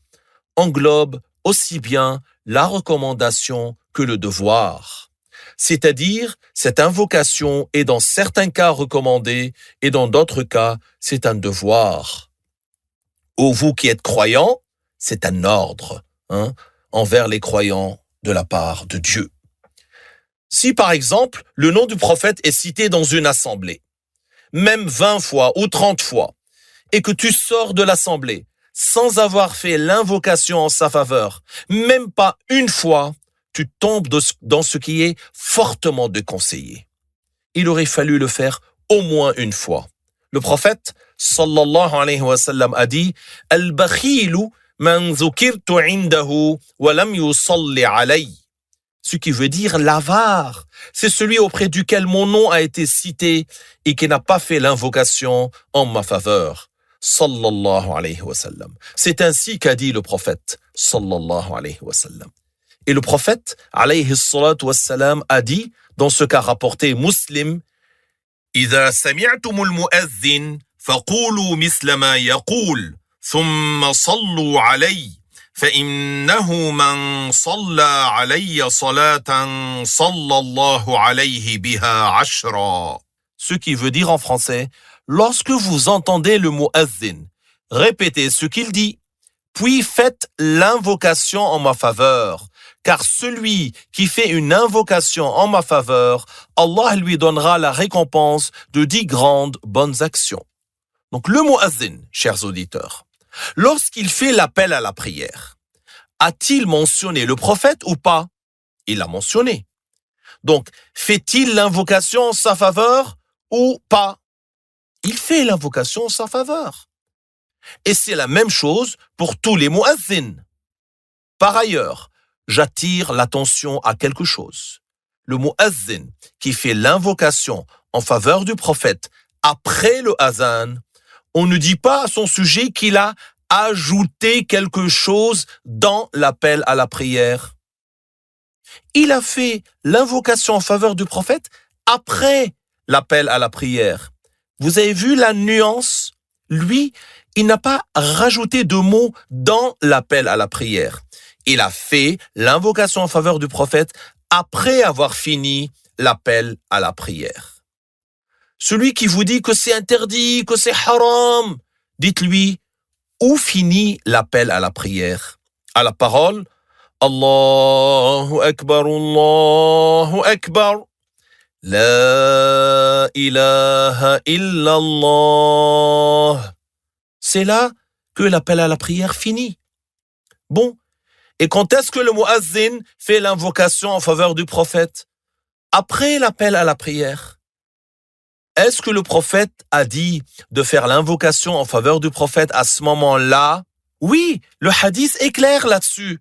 englobe aussi bien la recommandation que le devoir. C'est-à-dire, cette invocation est dans certains cas recommandée et dans d'autres cas, c'est un devoir. Ô vous qui êtes croyants, c'est un ordre envers les croyants de la part de Dieu. Si par exemple, le nom du prophète est cité dans une assemblée, même 20 fois ou 30 fois, et que tu sors de l'assemblée sans avoir fait l'invocation en sa faveur, même pas une fois, tu tombes dans ce qui est fortement déconseillé. Il aurait fallu le faire au moins une fois. Le prophète, sallallahu alayhi wa sallam, a dit « Al-bakhilu man zukirtu indahu wa lam yusalli alayhi » ce qui veut dire l'avare. C'est celui auprès duquel mon nom a été cité et qui n'a pas fait l'invocation en ma faveur. Sallallahu alayhi wa sallam. C'est ainsi qu'a dit le prophète, sallallahu alayhi wa sallam. Et le prophète, alayhi salatu wa sallam, a dit, dans ce cas rapporté Muslim, إذا سمعتم المؤذن فقولوا مثل ما يقول ثم صلوا عليه فإنه من صلى علي صلاة صلى الله عليه بها عشرا. Ce qui veut dire en français, lorsque vous entendez le muazzin, répétez ce qu'il dit, puis faites l'invocation en ma faveur. Car celui qui fait une invocation en ma faveur, Allah lui donnera la récompense de 10 grandes bonnes actions. Donc le muazzin, chers auditeurs, lorsqu'il fait l'appel à la prière, a-t-il mentionné le prophète ou pas? Il l'a mentionné. Donc, fait-il l'invocation en sa faveur ou pas? Il fait l'invocation en sa faveur. Et c'est la même chose pour tous les muazzins. Par ailleurs, j'attire l'attention à quelque chose. Le muazzin qui fait l'invocation en faveur du prophète après le azan, on ne dit pas à son sujet qu'il a ajouté quelque chose dans l'appel à la prière. Il a fait l'invocation en faveur du prophète après l'appel à la prière. Vous avez vu la nuance? Lui, il n'a pas rajouté de mots dans l'appel à la prière. Il a fait l'invocation en faveur du prophète après avoir fini l'appel à la prière. Celui qui vous dit que c'est interdit, que c'est haram, dites-lui, où finit l'appel à la prière? À la parole, Allahu Akbar, Allahu Akbar, La ilaha illallah. C'est là que l'appel à la prière finit. Bon, et quand est-ce que le muazzin fait l'invocation en faveur du prophète? Après l'appel à la prière. Est-ce que le prophète a dit de faire l'invocation en faveur du prophète à ce moment-là? Oui, le hadith est clair là-dessus.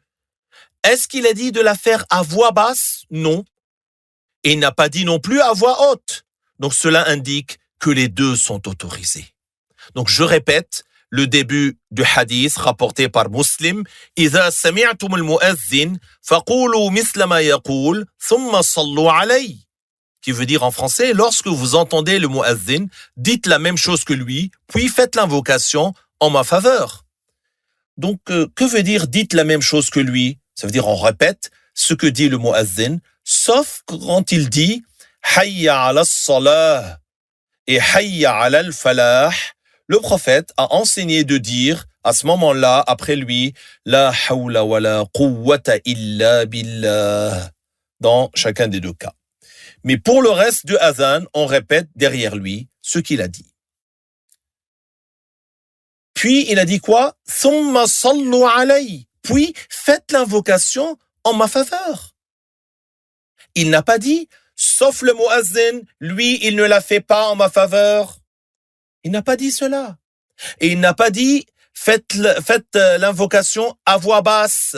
Est-ce qu'il a dit de la faire à voix basse? Non. Et il n'a pas dit non plus à voix haute. Donc cela indique que les deux sont autorisés. Donc je répète le début du hadith rapporté par Muslim. إذا سمعتم المؤذن فقولوا مثل ما يقول ثم صلوا عليه. Qui veut dire en français, lorsque vous entendez le muazzin, dites la même chose que lui, puis faites l'invocation en ma faveur. Donc, que veut dire dites la même chose que lui? Ça veut dire on répète ce que dit le muazzin, sauf quand il dit hayya ala salah et hayya ala al-falah. Le prophète a enseigné de dire à ce moment-là, après lui, la hawla wa la quwwata illa billah, dans chacun des deux cas. Mais pour le reste du azan, on répète derrière lui ce qu'il a dit. Puis il a dit quoi? Thumma sallu alayhi. Puis faites l'invocation en ma faveur. Il n'a pas dit, sauf le muazzin, lui, il ne la fait pas en ma faveur. Il n'a pas dit cela. Et il n'a pas dit, faites l'invocation à voix basse.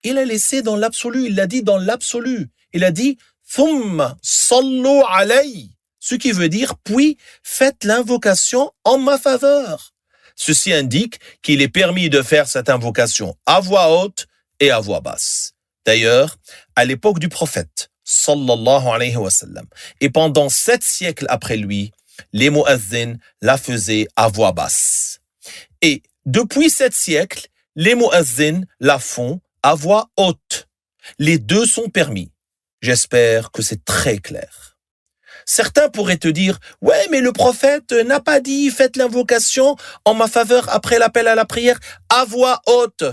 Il a laissé dans l'absolu, il l'a dit dans l'absolu. Il a dit thumma sallu alayhi, ce qui veut dire puis faites l'invocation en ma faveur. Ceci indique qu'il est permis de faire cette invocation à voix haute et à voix basse. D'ailleurs, à l'époque du prophète sallallahu alayhi wa sallam et pendant 7 siècles après lui, les muazzins la faisaient à voix basse. Et depuis 7 siècles, les muazzins la font à voix haute. Les deux sont permis. J'espère que c'est très clair. Certains pourraient te dire, ouais, mais le prophète n'a pas dit, faites l'invocation en ma faveur après l'appel à la prière à voix haute.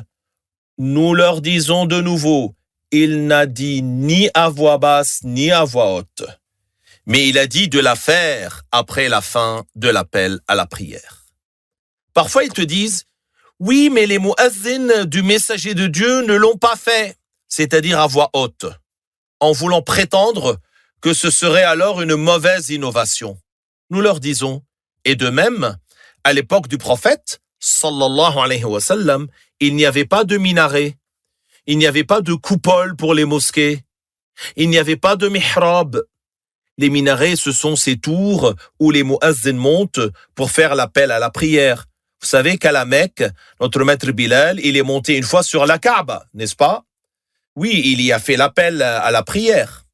Nous leur disons de nouveau, il n'a dit ni à voix basse, ni à voix haute. Mais il a dit de la faire après la fin de l'appel à la prière. Parfois, ils te disent, oui, mais les muazzins du messager de Dieu ne l'ont pas fait, c'est-à-dire à voix haute, en voulant prétendre que ce serait alors une mauvaise innovation. Nous leur disons, et de même, à l'époque du prophète, sallallahu alayhi wa sallam, il n'y avait pas de minaret, il n'y avait pas de coupole pour les mosquées, il n'y avait pas de mihrab. Les minarets, ce sont ces tours où les muazzins montent pour faire l'appel à la prière. Vous savez qu'à la Mecque, notre maître Bilal, il est monté une fois sur la Kaaba, n'est-ce pas? Oui, il y a fait l'appel à la prière.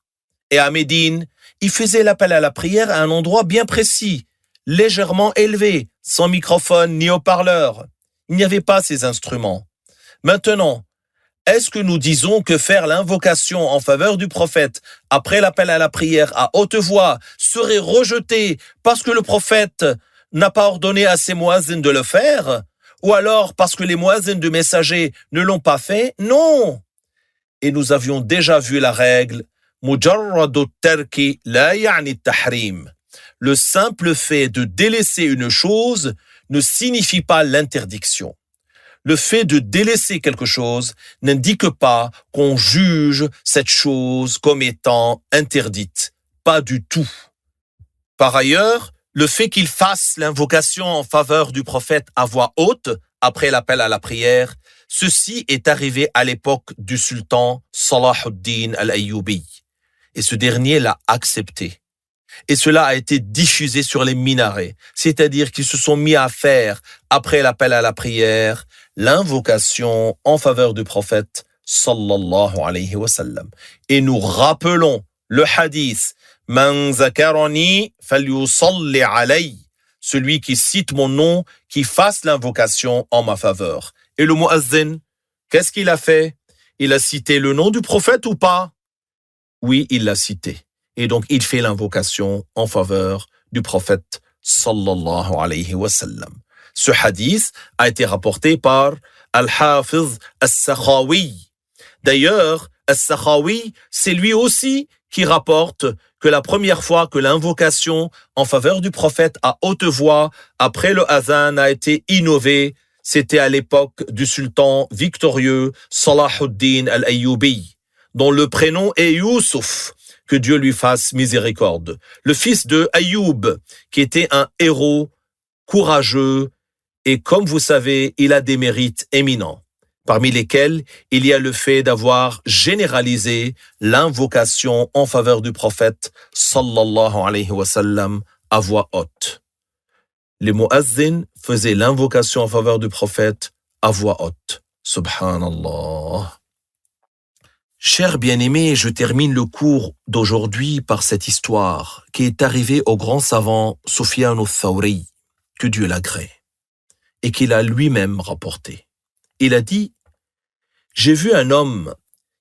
Et à Médine, il faisait l'appel à la prière à un endroit bien précis, légèrement élevé, sans microphone ni haut-parleur. Il n'y avait pas ces instruments. Maintenant, est-ce que nous disons que faire l'invocation en faveur du prophète après l'appel à la prière à haute voix serait rejeté parce que le prophète n'a pas ordonné à ses muazzins de le faire? Ou alors parce que les muazzins de messagers ne l'ont pas fait? Non. Et nous avions déjà vu la règle mujarradu tarki la ya'ni tahrim. Le simple fait de délaisser une chose ne signifie pas l'interdiction. Le fait de délaisser quelque chose n'indique pas qu'on juge cette chose comme étant interdite. Pas du tout. Par ailleurs, le fait qu'il fasse l'invocation en faveur du prophète à voix haute, après l'appel à la prière, ceci est arrivé à l'époque du sultan Salahuddin al-Ayyubi. Et ce dernier l'a accepté. Et cela a été diffusé sur les minarets, c'est-à-dire qu'ils se sont mis à faire, après l'appel à la prière, l'invocation en faveur du prophète sallallahu alayhi wa sallam. Et nous rappelons le hadith « Man zakarani falyusalli alayhi » celui qui cite mon nom, qui fasse l'invocation en ma faveur. Et le muazzin, qu'est-ce qu'il a fait? Il a cité le nom du prophète ou pas? Oui, il l'a cité. Et donc, il fait l'invocation en faveur du prophète sallallahu alayhi wa sallam. Ce hadith a été rapporté par Al-Hafiz As-Sakhawi. D'ailleurs, As-Sakhawi, c'est lui aussi qui rapporte que la première fois que l'invocation en faveur du prophète à haute voix après le azan a été innovée, c'était à l'époque du sultan victorieux Salahuddin al-Ayyubi, dont le prénom est Youssouf, que Dieu lui fasse miséricorde, le fils de Ayoub, qui était un héros courageux et comme vous savez, il a des mérites éminents, parmi lesquels il y a le fait d'avoir généralisé l'invocation en faveur du prophète sallallahu alayhi wa sallam à voix haute. Les muazzins faisaient l'invocation en faveur du prophète à voix haute. Subhanallah. Chers bien-aimés, je termine le cours d'aujourd'hui par cette histoire qui est arrivée au grand savant Sufyan al-Thawri, que Dieu l'agrée, et qu'il a lui-même rapporté. Il a dit « J'ai vu un homme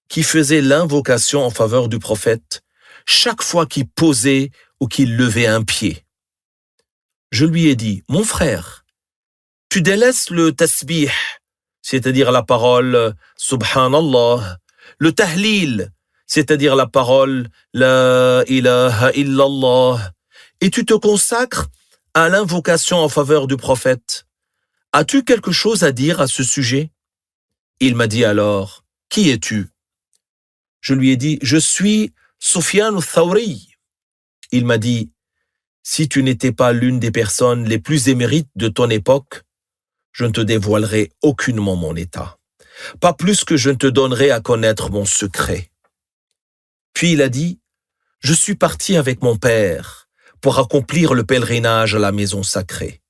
qui faisait l'invocation en faveur du prophète chaque fois qu'il posait ou qu'il levait un pied. Je lui ai dit « Mon frère, tu délaisses le tasbih, c'est-à-dire la parole « Subhanallah », le tahlil, c'est-à-dire la parole « La ilaha illallah » et tu te consacres à l'invocation en faveur du prophète. As-tu quelque chose à dire à ce sujet? Il m'a dit alors, qui es-tu? Je lui ai dit, je suis Sufyan al-Thawri. Il m'a dit, si tu n'étais pas l'une des personnes les plus émérites de ton époque, je ne te dévoilerai aucunement mon état. Pas plus que je ne te donnerai à connaître mon secret. Puis il a dit, je suis parti avec mon père pour accomplir le pèlerinage à la maison sacrée.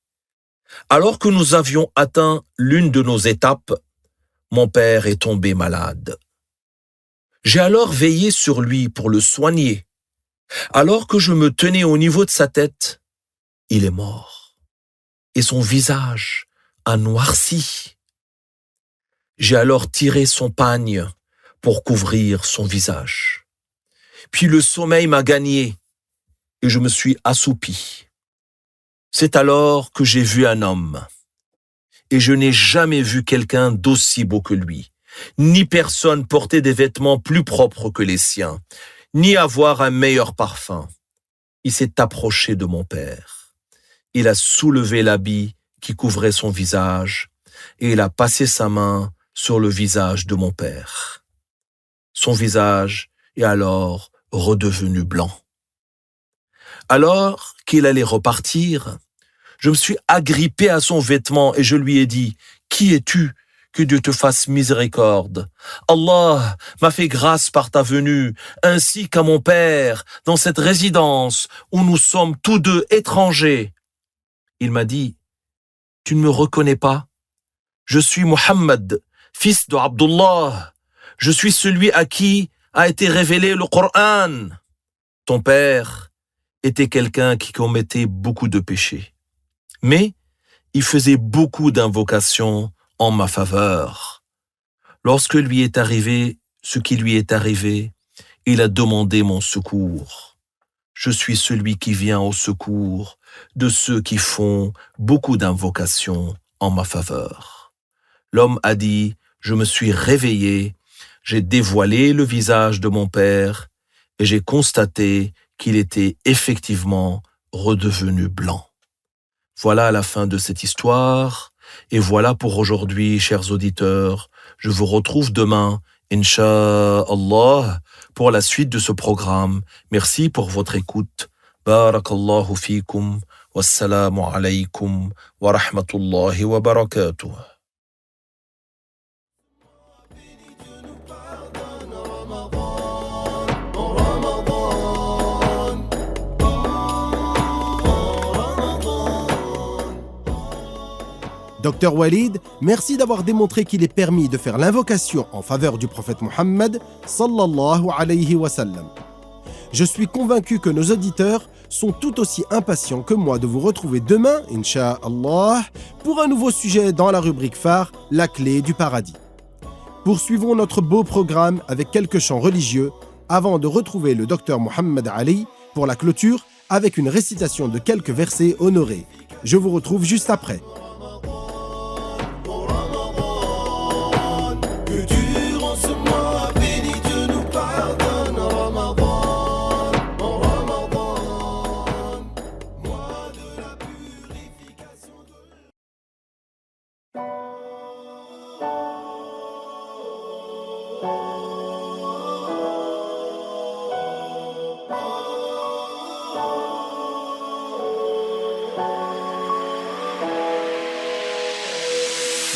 Alors que nous avions atteint l'une de nos étapes, mon père est tombé malade. J'ai alors veillé sur lui pour le soigner. Alors que je me tenais au niveau de sa tête, il est mort. Et son visage a noirci. J'ai alors tiré son pagne pour couvrir son visage. Puis le sommeil m'a gagné et je me suis assoupi. C'est alors que j'ai vu un homme. Et je n'ai jamais vu quelqu'un d'aussi beau que lui, ni personne porter des vêtements plus propres que les siens, ni avoir un meilleur parfum. Il s'est approché de mon père. Il a soulevé l'habit qui couvrait son visage et il a passé sa main sur le visage de mon père. Son visage est alors redevenu blanc. Alors qu'il allait repartir, je me suis agrippé à son vêtement et je lui ai dit, « Qui es-tu? Que Dieu te fasse miséricorde. Allah m'a fait grâce par ta venue, ainsi qu'à mon père, dans cette résidence où nous sommes tous deux étrangers. » Il m'a dit, « Tu ne me reconnais pas? Je suis Muhammad, fils de Abdullah. Je suis celui à qui a été révélé le Coran. Ton père était quelqu'un qui commettait beaucoup de péchés. Mais il faisait beaucoup d'invocations en ma faveur. Lorsque lui est arrivé ce qui lui est arrivé, il a demandé mon secours. Je suis celui qui vient au secours de ceux qui font beaucoup d'invocations en ma faveur. L'homme a dit, je me suis réveillé, j'ai dévoilé le visage de mon père et j'ai constaté qu'il était effectivement redevenu blanc. Voilà la fin de cette histoire et voilà pour aujourd'hui, chers auditeurs. Je vous retrouve demain, Inch'Allah, pour la suite de ce programme. Merci pour votre écoute. Barakallahu fikum. Wassalamu alaykum wa rahmatullahi wa barakatuh. Docteur Walid, merci d'avoir démontré qu'il est permis de faire l'invocation en faveur du prophète Mohammed sallallahu alayhi wa sallam. Je suis convaincu que nos auditeurs sont tout aussi impatients que moi de vous retrouver demain, Inch'Allah, pour un nouveau sujet dans la rubrique phare, la clé du paradis. Poursuivons notre beau programme avec quelques chants religieux avant de retrouver le docteur Mohammed Ali pour la clôture avec une récitation de quelques versets honorés. Je vous retrouve juste après.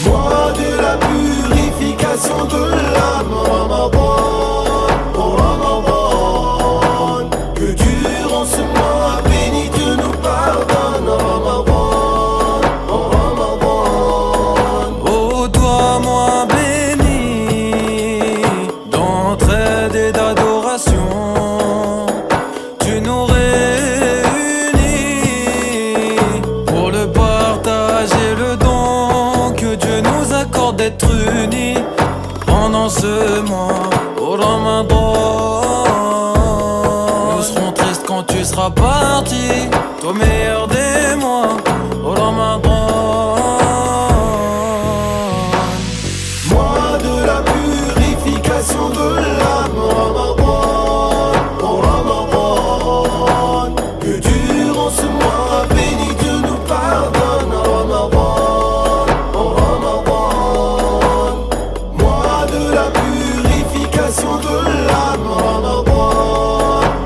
Mois de la purification de l'âme, Ramadan, oh Ramadan, que durant ce mois béni Dieu nous pardonne, Ramadan, oh Ramadan. Ô toi, mois béni, d'entraide et d'adoration, tu nous réunis pour le partage et le don. Dieu nous accorde d'être unis pendant ce mois au Ramadan. Nous serons tristes quand tu seras parti, toi meilleur des mois au Ramadan. Mois de la purification de l'âme, Ramadan, oh Ramadan, que durant ce mois béni Dieu nous pardonne, Ramadan. De l'âme, Ramadan,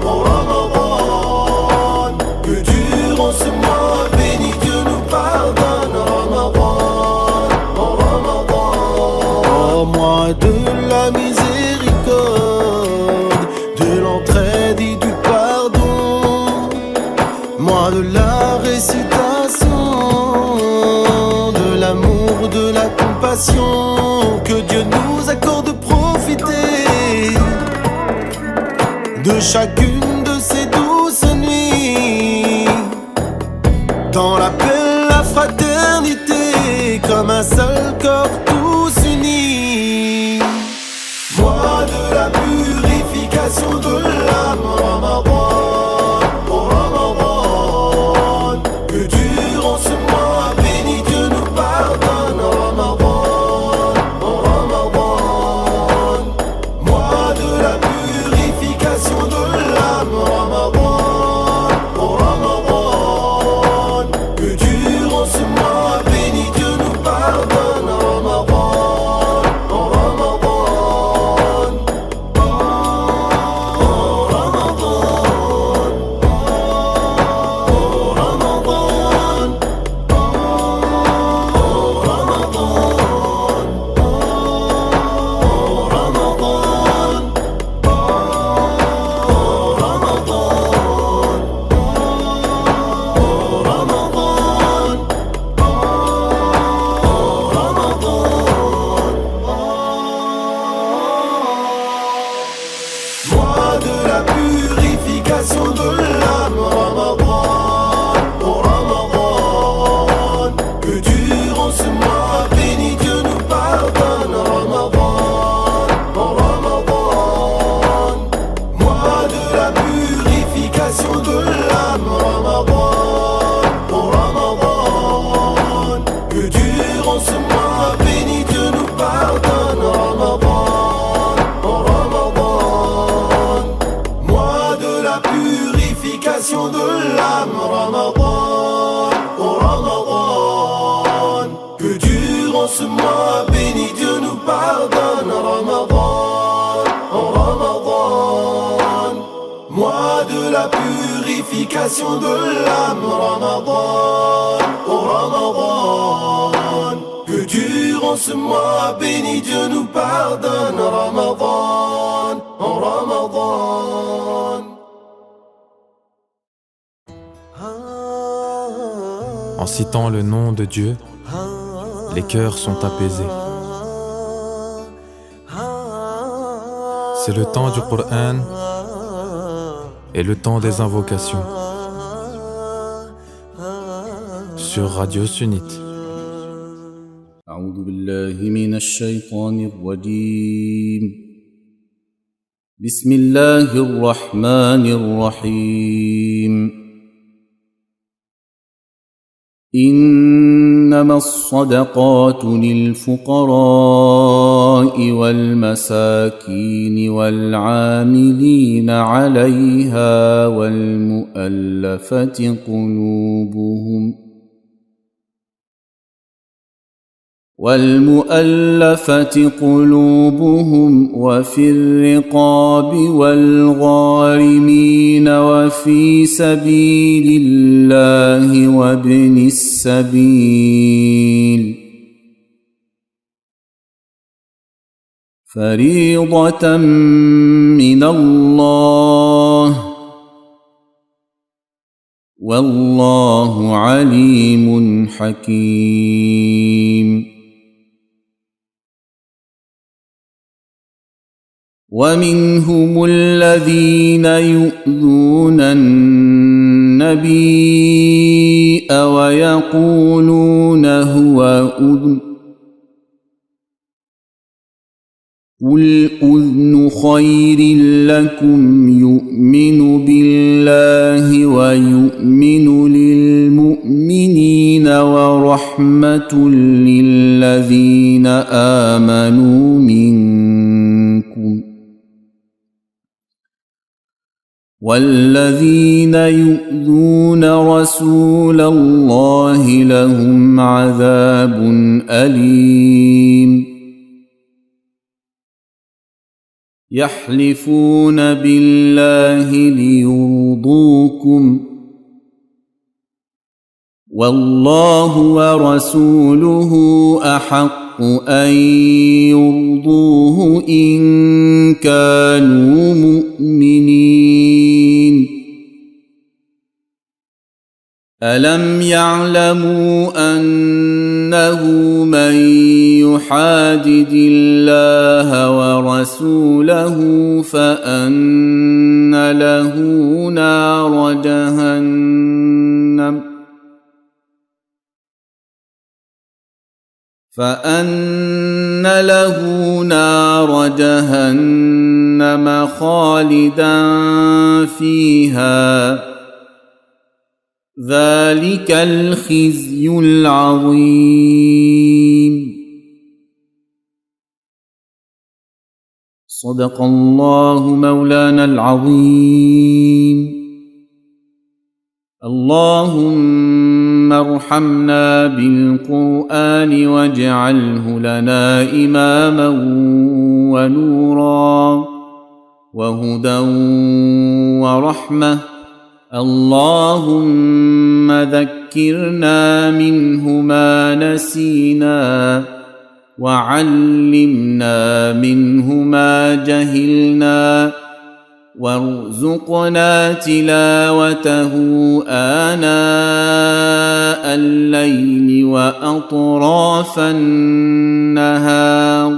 oh Ramadan, que durant ce mois béni Dieu nous pardonne, Ramadan, oh Ramadan. Oh mois de la miséricorde, de l'entraide et du pardon, mois de la récitation, de l'amour, de la compassion, que Dieu nous accorde de profiter de chacune de ces douces nuits, dans la paix, la fraternité, comme un seul corps tous unis. Mois de la purification de l'âme, Ramadan, oh Ramadan, que durant ce mois béni Dieu nous pardonne, Ramadan. De l'âme, Ramadan, oh Ramadan, que durant ce mois béni Dieu nous pardonne, Ramadan. la purification de l'âme. Ramadan, oh Ramadan, que durant ce mois béni Dieu nous pardonne. Ramadan, oh Ramadan, mois de la purification de l'âme. Ramadan, oh Ramadan, que durant ce mois béni Dieu nous pardonne. Ramadan, oh Ramadan. En citant le nom de Dieu, les cœurs sont apaisés. C'est le temps du Coran et le temps des invocations sur Radio Sunnite. أعوذ بالله من الشيطان الرجيم. بسم الله الرحمن الرحيم. إنما الصدقات للفقراء والمساكين والعاملين عليها والمؤلفة قلوبهم وفي الرقاب والغارمين وفي سبيل الله وابن السبيل فريضة من الله والله عليم حكيم. ومنهم الذين يؤذون النبي ويقولون هو أذن قل أذن خير لكم يؤمن بالله ويؤمن للمؤمنين ورحمة للذين آمنوا منكم والذين يؤذون رسول الله لهم عذاب أليم. يحلفون بالله ليرضوكم والله ورسوله أحق أن يرضوه إن كانوا مؤمنين. ألم يعلموا أنه من يحادد الله ورسوله فأن له نار جهنم خالدا فيها ذلك الخزي العظيم. صدق الله مولانا العظيم. اللهم ارحمنا بالقرآن واجعله لنا إماما ونورا وهدى ورحمة. اللهم ذكرنا منه ما نسينا وعلمنا منه ما جهلنا وارزقنا تلاوته آناء الليل وأطراف النهار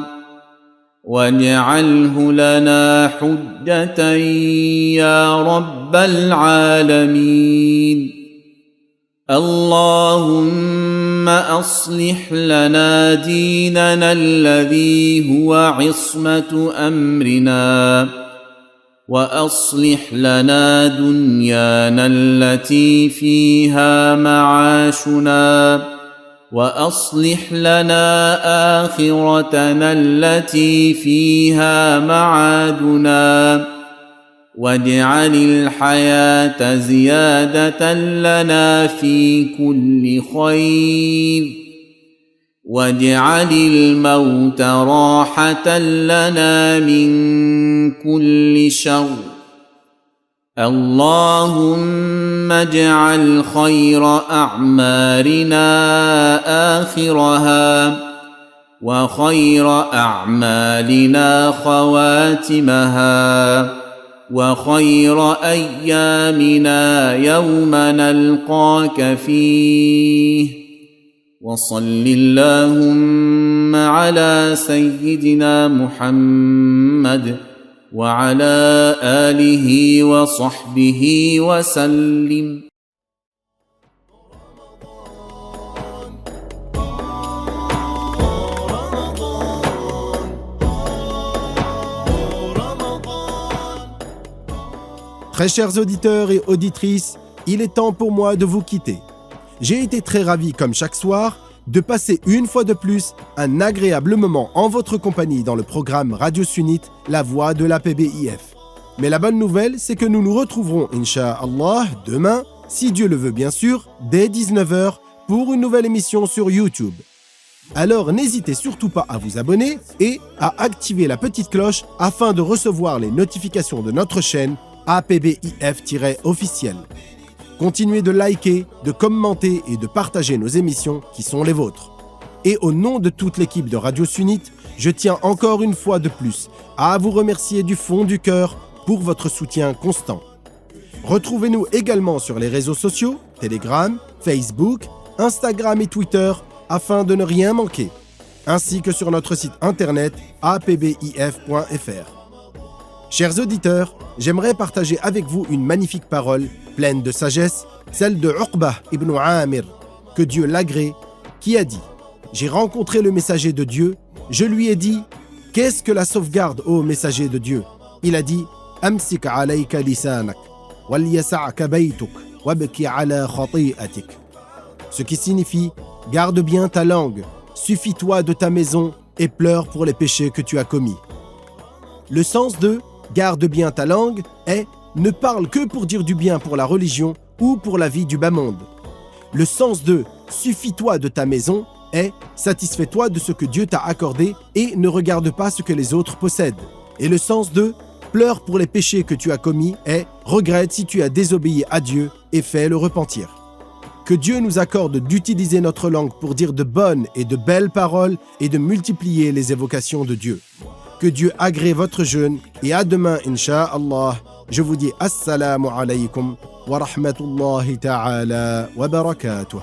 واجعله لنا حجة يا رب العالمين. اللهم أصلح لنا ديننا الذي هو عصمة أمرنا وأصلح لنا دنيانا التي فيها معاشنا وأصلح لنا آخرتنا التي فيها معادنا واجعل الحياة زيادة لنا في كل خير واجعل الموت راحة لنا من كل شر اللهم اجعل خير أعمارنا آخرها وخير أعمالنا خواتمها وخير أيامنا يوم نلقاك فيه وصل اللهم على سيدنا محمد وعلى آله وصحبه وسلم. Très chers auditeurs et auditrices, il est temps pour moi de vous quitter. J'ai été très ravi, comme chaque soir, de passer une fois de plus un agréable moment en votre compagnie dans le programme Radio Sunnite, la voix de l'APBIF. Mais la bonne nouvelle, c'est que nous nous retrouverons, Inch'Allah, demain, si Dieu le veut bien sûr, dès 19h, pour une nouvelle émission sur YouTube. Alors n'hésitez surtout pas à vous abonner et à activer la petite cloche afin de recevoir les notifications de notre chaîne APBIF-officiel. Continuez de liker, de commenter et de partager nos émissions qui sont les vôtres. Et au nom de toute l'équipe de Radio Sunnite, je tiens encore une fois de plus à vous remercier du fond du cœur pour votre soutien constant. Retrouvez-nous également sur les réseaux sociaux, Telegram, Facebook, Instagram et Twitter, afin de ne rien manquer, ainsi que sur notre site internet apbif.fr. Chers auditeurs, j'aimerais partager avec vous une magnifique parole pleine de sagesse, celle de Uqbah ibn Amir, que Dieu l'agrée, qui a dit « J'ai rencontré le messager de Dieu, je lui ai dit « Qu'est-ce que la sauvegarde, ô messager de Dieu ?» Il a dit « Amsik alayka lisanak, wal yasa'ka baytuk, wabki ala khati'atik » ce qui signifie « Garde bien ta langue, suffis-toi de ta maison et pleure pour les péchés que tu as commis. » Le sens de « Garde bien ta langue » est « Ne parle que pour dire du bien pour la religion ou pour la vie du bas monde. » Le sens de « Suffis-toi de ta maison » est « Satisfais-toi de ce que Dieu t'a accordé et ne regarde pas ce que les autres possèdent. » Et le sens de « Pleure pour les péchés que tu as commis » est « Regrette si tu as désobéi à Dieu et fais le repentir. » Que Dieu nous accorde d'utiliser notre langue pour dire de bonnes et de belles paroles et de multiplier les évocations de Dieu. Que Dieu agrée votre jeûne et à demain, Inch'Allah. Je vous dis Assalamu alaykum wa rahmatullahi ta'ala wa barakatuh.